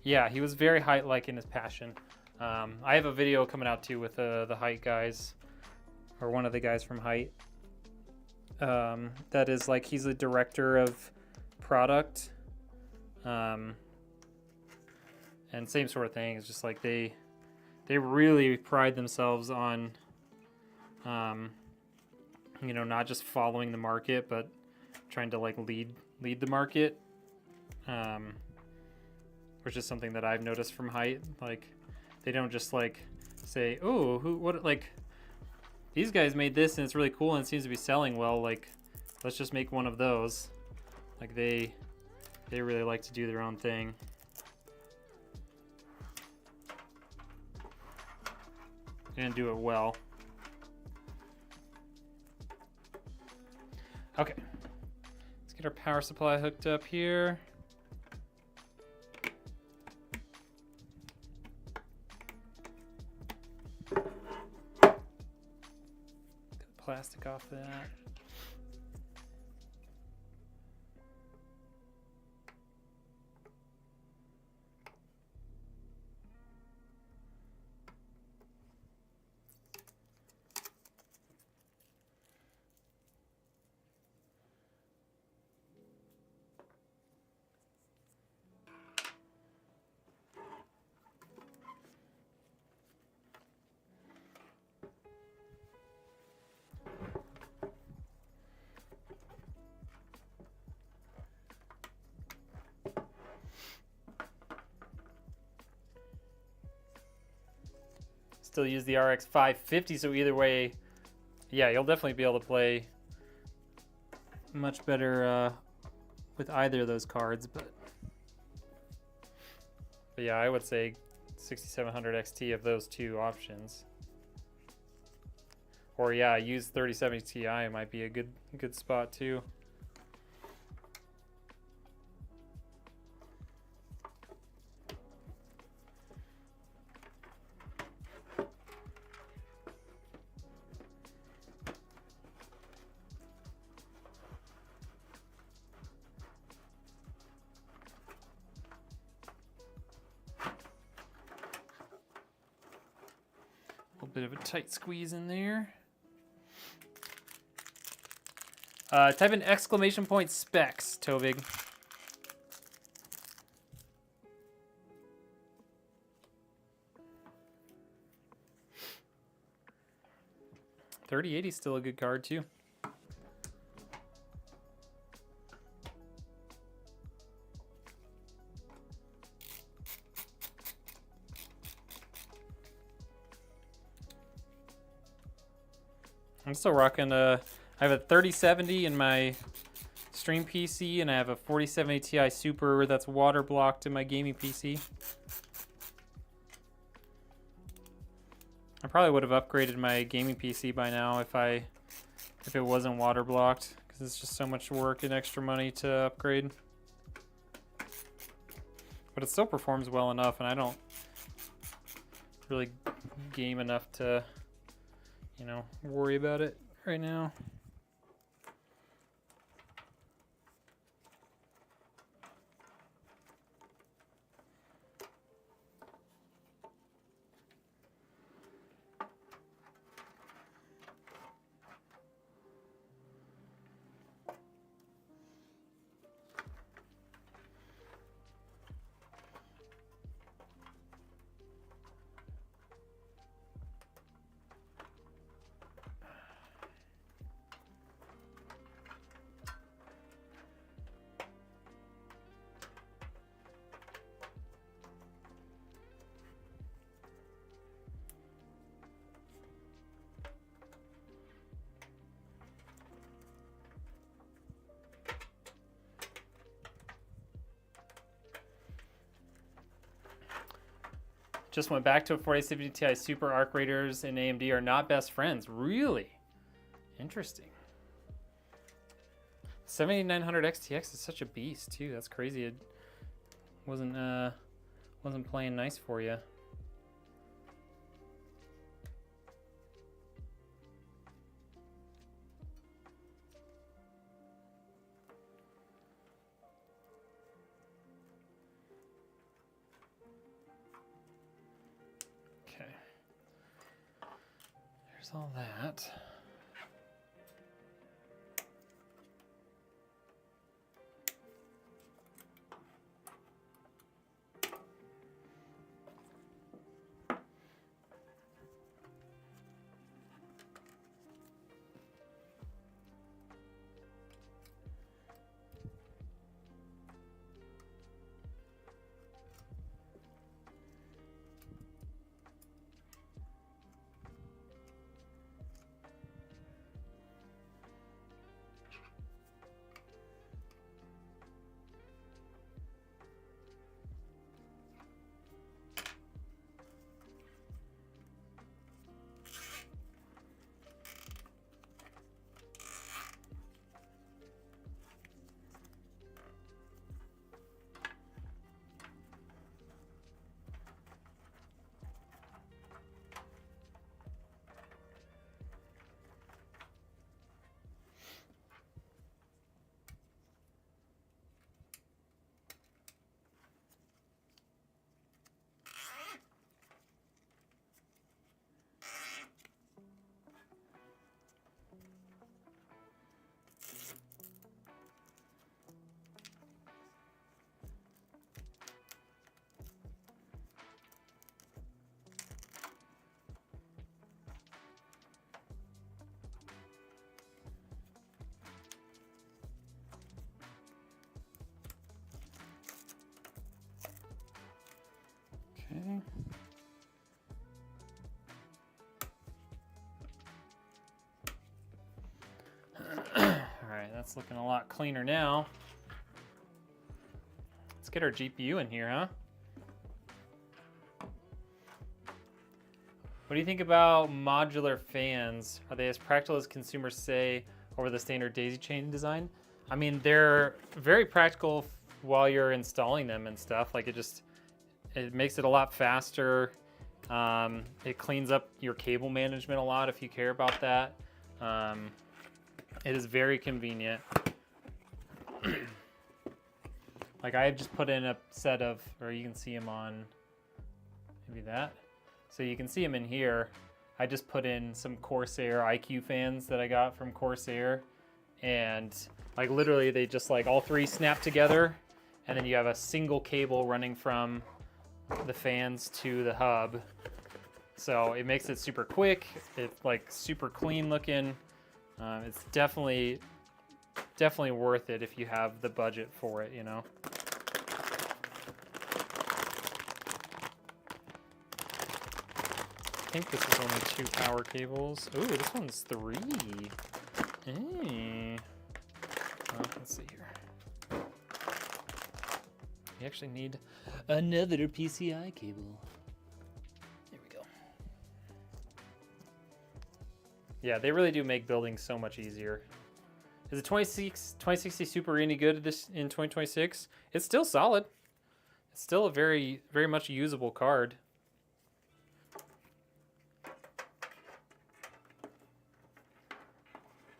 Yeah, he was very height-like in his passion. I have a video coming out too with the Height guys, or one of the guys from Height. That is like, he's a director of product. And same sort of thing. It's just like they really pride themselves on, you know, not just following the market, but trying to like lead the market, which is something that I've noticed from Height. Like, they don't just like say, oh, what, like, these guys made this and it's really cool and it seems to be selling well, like, let's just make one of those. Like, they really like to do their own thing. And do it well. Okay. Get our power supply hooked up here. Get the plastic off that. Still use the RX 550, so either way, yeah, you'll definitely be able to play much better with either of those cards. But yeah, I would say 6700 XT of those two options. Or yeah, use 3070 Ti might be a good spot too. bit of a tight squeeze in there. Type in exclamation point specs, Tovig. $3080 is still a good card too. I'm still rocking I have a 3070 in my stream PC, and I have a 4070 Ti Super that's water blocked in my gaming PC. I probably would have upgraded my gaming PC by now if it wasn't water blocked, because it's just so much work and extra money to upgrade. But it still performs well enough, and I don't really game enough to, you know, worry about it right now. Just went back to a 4070 Ti Super. Arc Raiders and AMD are not best friends. Really? Interesting. 7900 XTX is such a beast too. That's crazy. It wasn't playing nice for you. All that. Okay. Alright, that's looking a lot cleaner now. Let's get our GPU in here, huh? What do you think about modular fans? Are they as practical as consumers say over the standard daisy chain design? I mean, they're very practical while you're installing them and stuff. Like it makes it a lot faster. It cleans up your cable management a lot if you care about that. It is very convenient. Like I just put in a set of, or you can see them on maybe that. So you can see them in here. I just put in some Corsair IQ fans that I got from Corsair, and like literally they just like all three snap together, and then you have a single cable running from the fans to the hub. So it makes it super quick. It's like super clean looking. It's definitely worth it if you have the budget for it, you know. I think this is only 2 power cables. Ooh, this one's 3. Hey. Let's see here. We actually need another PCI cable. There we go. Yeah, they really do make building so much easier. Is the 2060 Super any good this in 2026? It's still solid. It's still a very much usable card.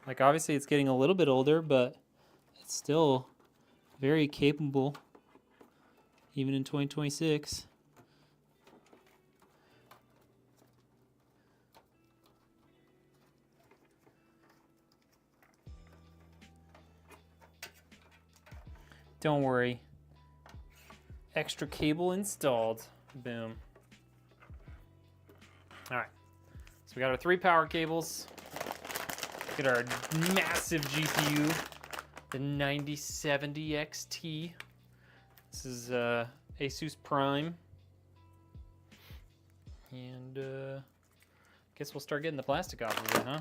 Like obviously it's getting a little bit older, but it's still very capable even in 2026. Don't worry. Extra cable installed. Boom. All right. So we got our 3 power cables. Get our massive GPU, the 9070 XT. This is Asus Prime. And guess we'll start getting the plastic off of it, huh?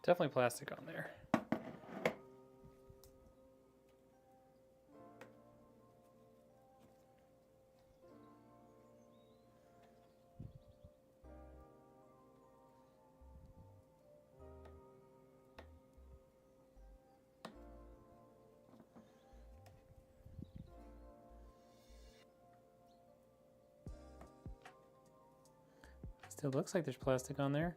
Definitely plastic on there. Still looks like there's plastic on there.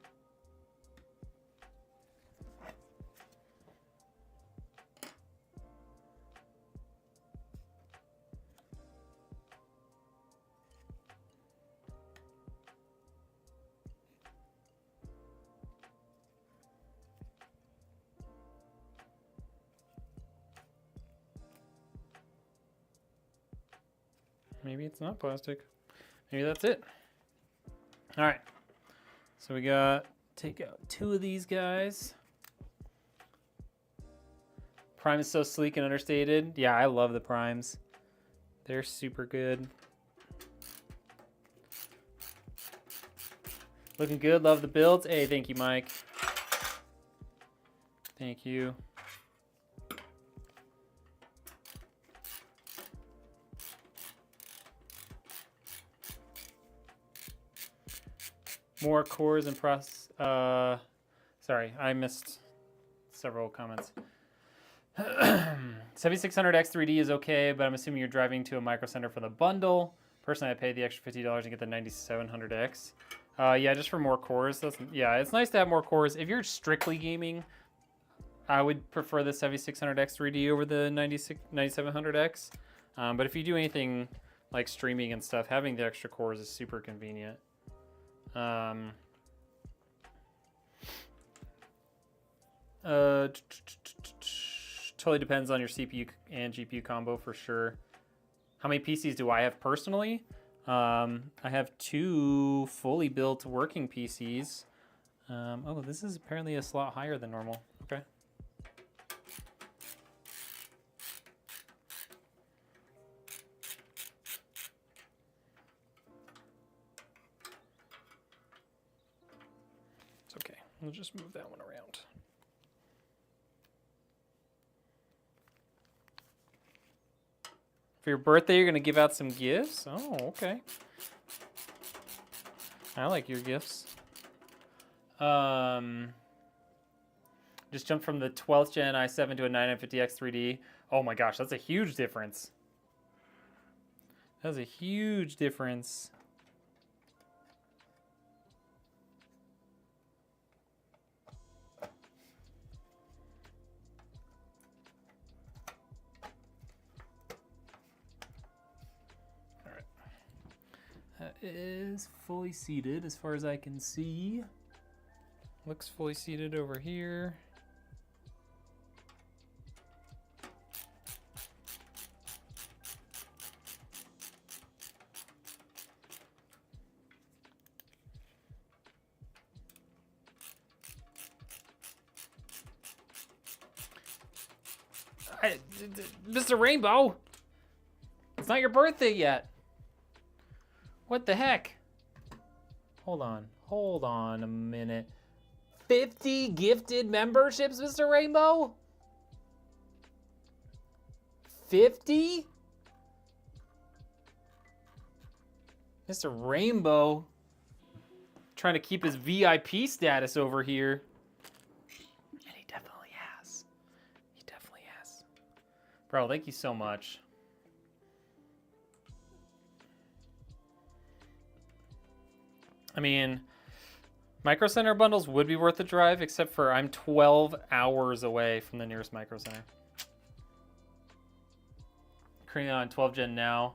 Maybe it's not plastic. Maybe that's it. All right. So we got, take out 2 of these guys. Prime is so sleek and understated. Yeah, I love the Primes. They're super good. Looking good. Love the builds. Hey, thank you, Mike. Thank you. More cores and process. Sorry, I missed several comments. 7600X3D is okay, but I'm assuming you're driving to a Micro Center for the bundle. Personally, I pay the extra $50 and get the 9700X. Yeah, just for more cores. Yeah, it's nice to have more cores. If you're strictly gaming, I would prefer the 7600X3D over the 9700X. But if you do anything like streaming and stuff, having the extra cores is super convenient. Totally depends on your CPU and GPU combo for sure. How many PCs do I have personally? I have 2 fully built working PCs. Oh, this is apparently a slot higher than normal. Okay. It's okay. We'll just move that one around. For your birthday, you're going to give out some gifts? Oh, okay. I like your gifts. Just jumped from the 12th gen i7 to a 9950X 3D. Oh my gosh, that's a huge difference. That's a huge difference. That is fully seated as far as I can see. Looks fully seated over here. Mr. Rainbow, it's not your birthday yet. What the heck? Hold on a minute. 50 gifted memberships, Mr. Rainbow? 50? Mr. Rainbow trying to keep his VIP status over here. And he definitely has. He definitely has. Bro, thank you so much. I mean, Micro Center bundles would be worth the drive, except for I'm 12 hours away from the nearest Micro Center. Currently on 12 gen now,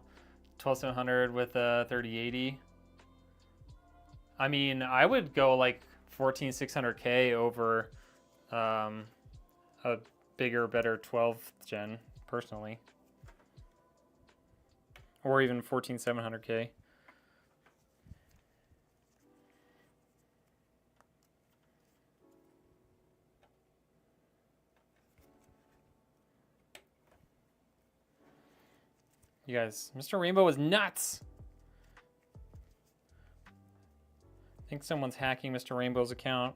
12700 with a 3080. I mean, I would go like 14600K over a bigger, better 12th gen personally, or even 14700K. You guys, Mr. Rainbow is nuts. I think someone's hacking Mr. Rainbow's account.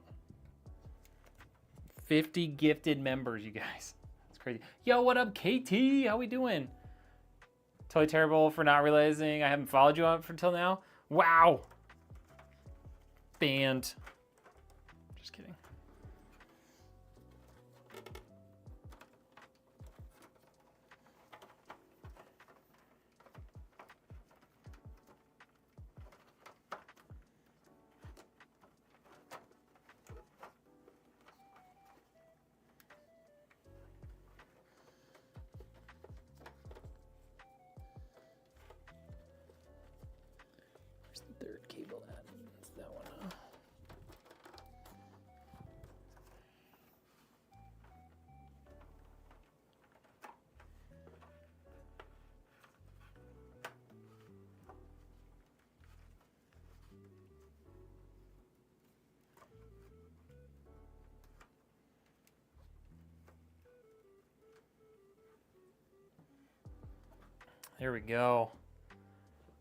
50 gifted members, you guys. That's crazy. Yo, what up, KT? How we doing? Totally terrible for not realizing I haven't followed you on until now. Wow. Banned. Just kidding. Third cable at. It's that one. There we go.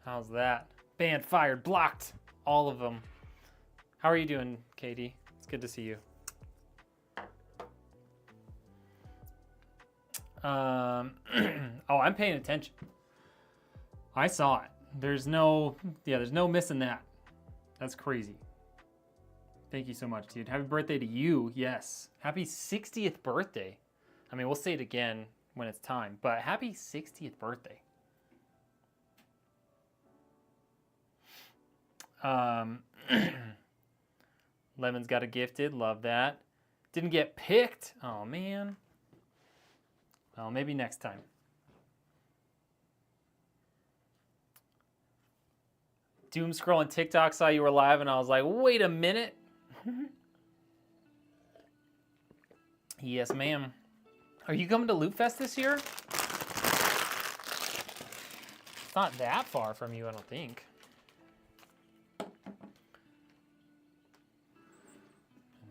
How's that? Banned, fired, blocked. All of them. How are you doing, Katie? It's good to see you. Oh, I'm paying attention. I saw it. There's no missing that. That's crazy. Thank you so much, dude. Happy birthday to you. Yes. Happy 60th birthday. I mean, we'll say it again when it's time, but happy 60th birthday. Lemon's got a gifted. Love that. Didn't get picked. Oh, man. Well, maybe next time. doom scrolling TikTok, saw you were live, and I was like, wait a minute. Yes, ma'am. Are you coming to Loot Fest this year? It's not that far from you, I don't think. And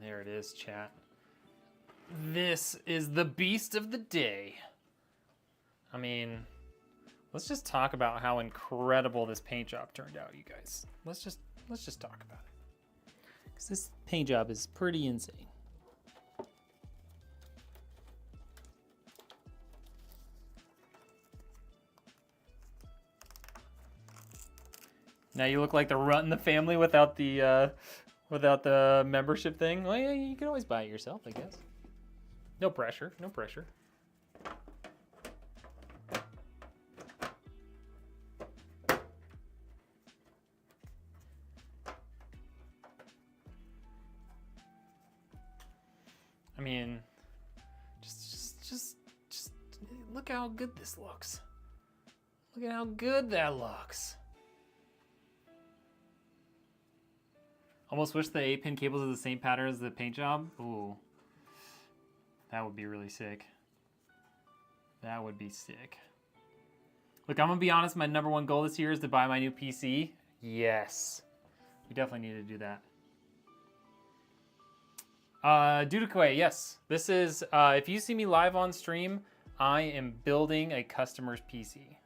there it is, chat. This is the beast of the day. I mean, let's just talk about how incredible this paint job turned out, you guys. Let's just talk about it. Because this paint job is pretty insane. Now you look like the runt in the family without the membership thing. Well, yeah, you can always buy it yourself, I guess. No pressure, no pressure. I mean, just look how good this looks. Look at how good that looks. Almost wish the 8-pin cables are the same pattern as the paint job. Ooh. That would be really sick. That would be sick. Look, I'm gonna be honest, my #1 goal this year is to buy my new PC. Yes. We definitely need to do that. Dudukwe, yes. This is, if you see me live on stream, I am building a customer's PC.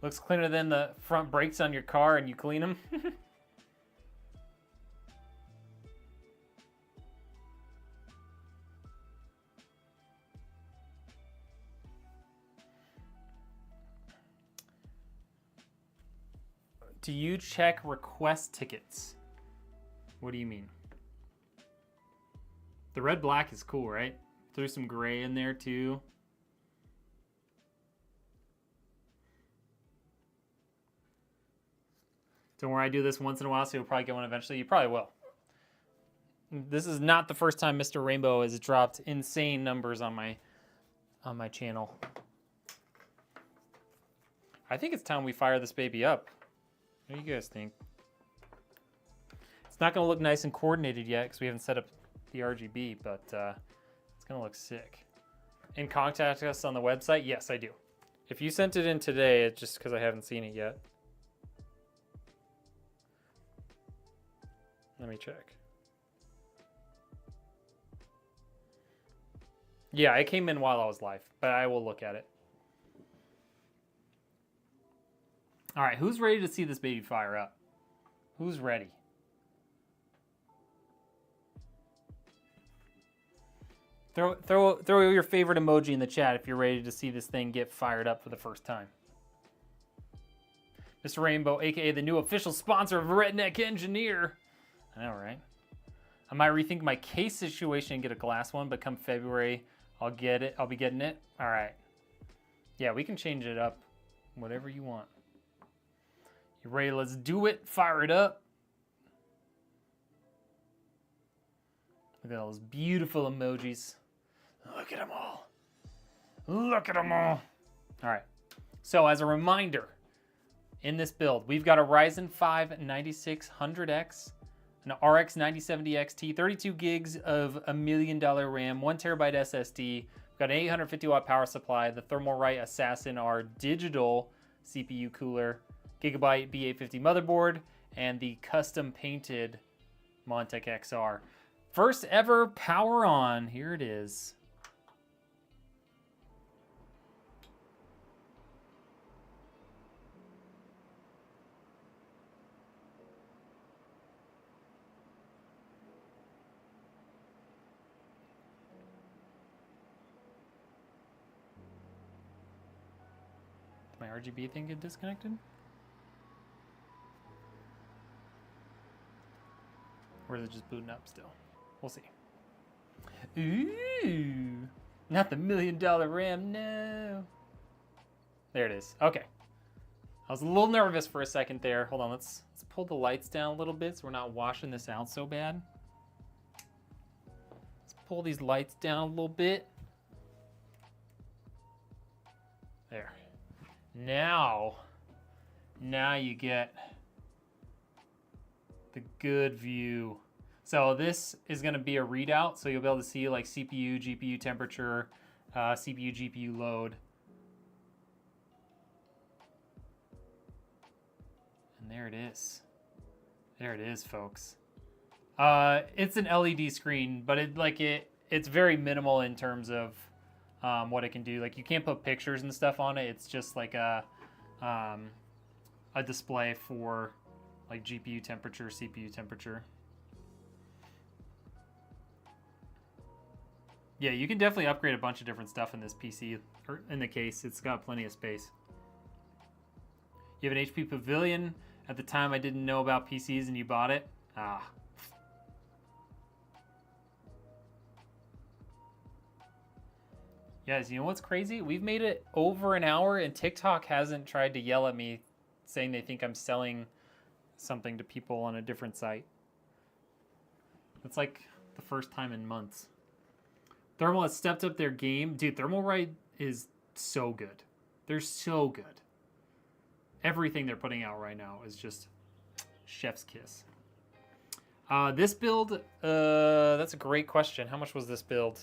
Looks cleaner than the front brakes on your car and you clean them. Do you check request tickets? What do you mean? The red black is cool, right? Threw some gray in there too. Don't worry, I do this once in a while, so you'll probably get one eventually. You probably will. This is not the first time Mr. Rainbow has dropped insane numbers on my channel. I think it's time we fire this baby up. What do you guys think? It's not going to look nice and coordinated yet because we haven't set up the RGB, but it's going to look sick. And contact us on the website? Yes, I do. If you sent it in today, it's just because I haven't seen it yet. Let me check. Yeah, it came in while I was live, but I will look at it. All right, who's ready to see this baby fire up? Who's ready? Throw your favorite emoji in the chat if you're ready to see this thing get fired up for the first time. Mr. Rainbow, aka the new official sponsor of Redneck Engineer. I know, right? I might rethink my case situation and get a glass one, but come February, I'll get it. I'll be getting it. All right. Yeah, we can change it up. Whatever you want. You ready? Let's do it. Fire it up. Look at all those beautiful emojis. Look at them all. Look at them all. All right. So as a reminder, in this build, we've got a Ryzen 5 9600X, an RX 9070 XT, 32 gigs of $1 million RAM, 1 terabyte SSD. We've got an 850 watt power supply, the Thermalright Assassin R digital CPU cooler, Gigabyte B850 motherboard, and the custom painted Montec XR. First ever power on. Here it is. My RGB thing get disconnected? Or is it just booting up still? We'll see. Ooh, not the $1 million RAM, no. There it is. Okay. I was a little nervous for a second there. Hold on, let's pull the lights down a little bit so we're not washing this out so bad. Let's pull these lights down a little bit. Now you get the good view. So this is going to be a readout, so you'll be able to see like CPU, GPU temperature, CPU, GPU load. And there it is. There it is, folks. It's an LED screen, but it's very minimal in terms of what it can do. Like, you can't put pictures and stuff on it. It's just like a display for like GPU temperature, CPU temperature. Yeah, you can definitely upgrade a bunch of different stuff in this PC, or in the case. It's got plenty of space. You have an HP Pavilion. At the time, I didn't know about PCs and you bought it. Ah. Guys, you know what's crazy? We've made it over an hour and TikTok hasn't tried to yell at me saying they think I'm selling something to people on a different site. It's like the first time in months. Thermal has stepped up their game. Dude, Thermalright is so good. They're so good. Everything they're putting out right now is just chef's kiss. This build, that's a great question. How much was this build?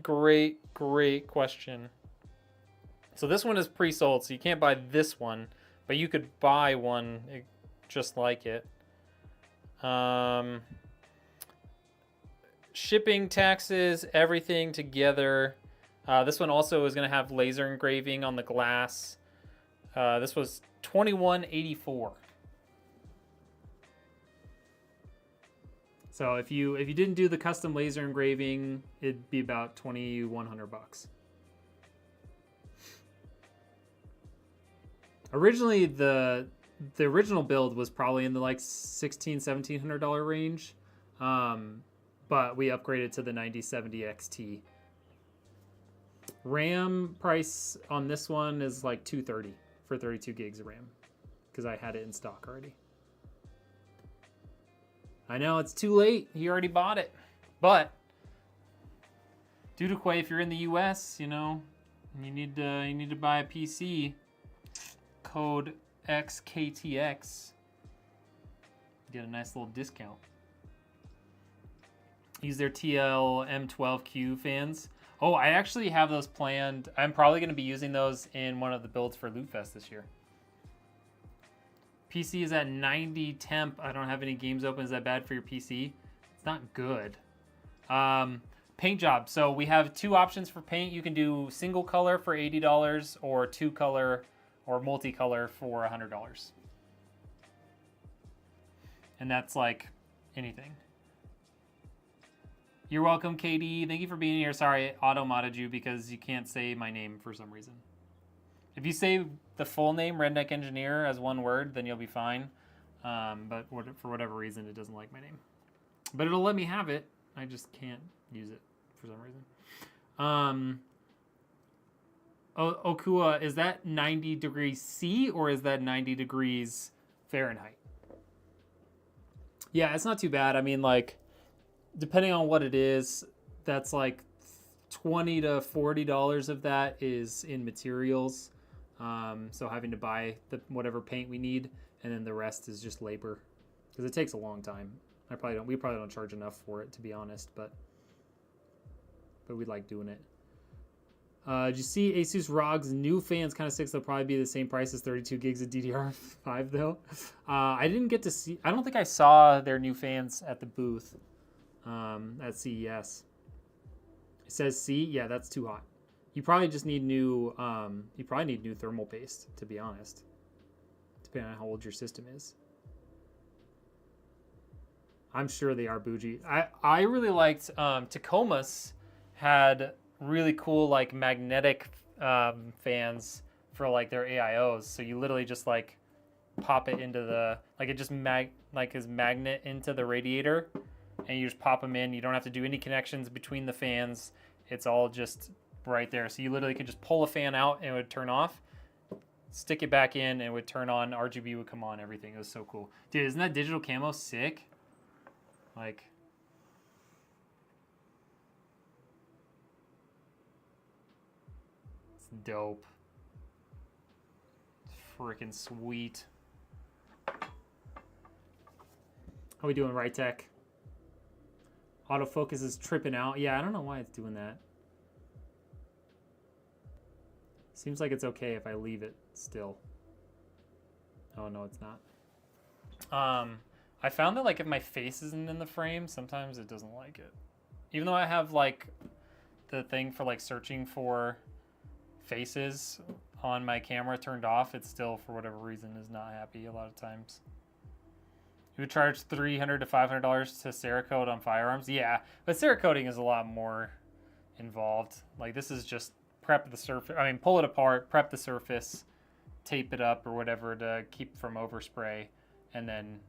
Great question. So this one is pre-sold, so you can't buy this one, but you could buy one just like it. Shipping, taxes, everything together. This one also is going to have laser engraving on the glass. This was $21.84. So if you didn't do the custom laser engraving, it'd be about $2,100. Originally, the original build was probably in the like $1,600-$1,700 range, but we upgraded to the 9070 XT. RAM price on this one is like $230 for 32 gigs of RAM, because I had it in stock already. I know it's too late. You already bought it, but Duduquay, if you're in the U.S., you know you need to buy a PC. Code XKTX. Get a nice little discount. Use their TL M12Q fans. Oh, I actually have those planned. I'm probably going to be using those in one of the builds for Loot Fest this year. PC is at 90 temp. I don't have any games open. Is that bad for your PC? It's not good. Paint job. So we have two options for paint. You can do single color for $80 or two color or multicolor for $100. And that's like anything. You're welcome, KD. Thank you for being here. Sorry, I auto-modded you because you can't say my name for some reason. If you say the full name, Redneck Engineer, as one word, then you'll be fine. But for whatever reason, it doesn't like my name. But it'll let me have it. I just can't use it for some reason. Okua, is that 90 degrees C or is that 90 degrees Fahrenheit? Yeah, it's not too bad. I mean, like, depending on what it is, that's like $20 to $40 of that is in materials. So having to buy whatever paint we need, and then the rest is just labor, because it takes a long time. We probably don't charge enough for it, to be honest, but we like doing it. Did you see Asus ROG's new fans? Kind of six. They'll probably be the same price as 32 gigs of DDR5 though. I didn't get to see. I don't think I saw their new fans at the booth at CES. It says C. Yeah, that's too hot. You probably just need new. You probably need new thermal paste, to be honest. Depending on how old your system is. I'm sure they are bougie. I really liked Tacoma's had really cool like magnetic fans for like their AIOs. So you literally just like pop it into the it just is magnet into the radiator, and you just pop them in. You don't have to do any connections between the fans. It's all just right there. So you literally could just pull a fan out and it would turn off, stick it back in, and it would turn on. RGB would come on. Everything. It was so cool, dude. Isn't that digital camo sick? Like, – dope. Freaking sweet. How we doing, Rytech? Autofocus is tripping out. Yeah, I don't know why it's doing that. Seems like it's okay if I leave it still. Oh, no, it's not. I found that, like, if my face isn't in the frame, sometimes it doesn't like it. Even though I have, like, the thing for, like, searching for faces on my camera turned off, it still, for whatever reason, is not happy a lot of times. You would charge $300 to $500 to Cerakote on firearms? Yeah, but Cerakoting is a lot more involved. Like, this is just prep the surface. I mean, pull it apart, prep the surface, tape it up or whatever to keep from overspray, and then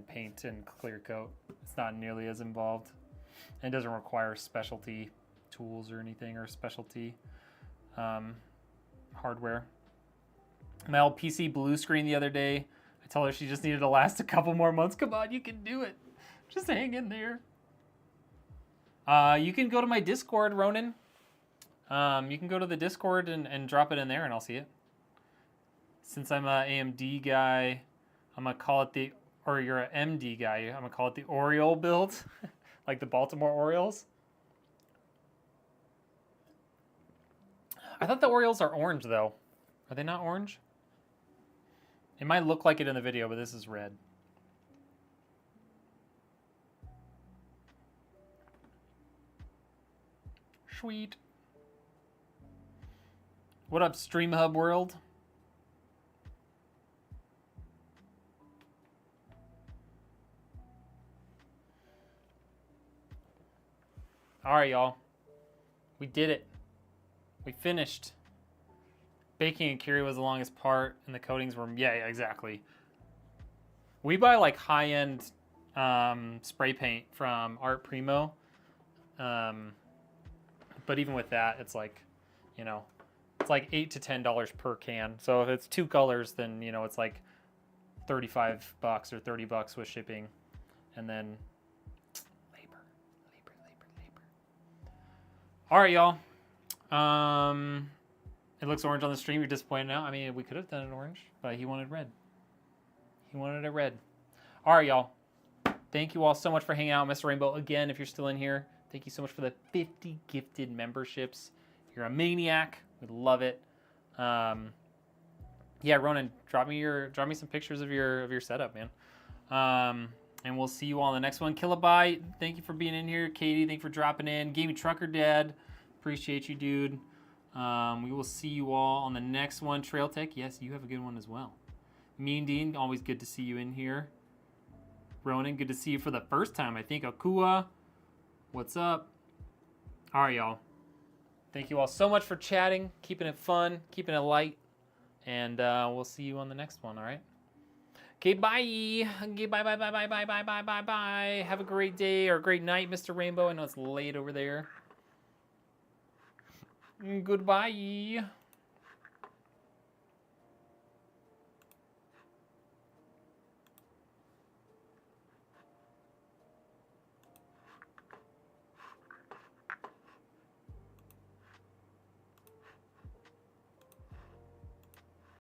paint and clear coat. It's not nearly as involved. And it doesn't require specialty tools or anything, or specialty hardware. My old PC blue screen the other day, I told her she just needed to last a couple more months. Come on, you can do it. Just hang in there. You can go to my Discord, Ronan. You can go to the Discord and drop it in there and I'll see it. Since I'm a AMD guy, I'm gonna call it the, or you're an MD guy, I'm gonna call it the Oriole build. Like the Baltimore Orioles. I thought the Orioles are orange though. Are they not orange? It might look like it in the video, but this is red. Sweet. What up, Stream Hub World? All right, y'all. We did it. We finished. Baking and curing was the longest part, and the coatings were, yeah, exactly. We buy like high-end spray paint from Art Primo. But even with that, it's like, you know, it's like $8 to $10 per can. So if it's 2 colors, then, you know, it's like $35 or $30 with shipping. And then labor. All right, y'all. It looks orange on the stream. You're disappointed now. I mean, we could have done it orange, but he wanted red. He wanted it red. All right, y'all. Thank you all so much for hanging out, Mr. Rainbow. Again, if you're still in here, thank you so much for the 50 gifted memberships. You're a maniac. We love it. Yeah, Ronan, drop me some pictures of your setup, man. And we'll see you all in the next one. Kilobyte, thank you for being in here. Katie, thank you for dropping in. Gaming Trucker Dad, appreciate you, dude. We will see you all on the next one. Trail Tech, yes, you have a good one as well. Mean Dean, always good to see you in here. Ronan, good to see you for the first time, I think. Akua, what's up? All right, y'all. Thank you all so much for chatting, keeping it fun, keeping it light, and we'll see you on the next one, all right? Okay, bye. Okay, bye. Have a great day or a great night, Mr. Rainbow. I know it's late over there. Goodbye.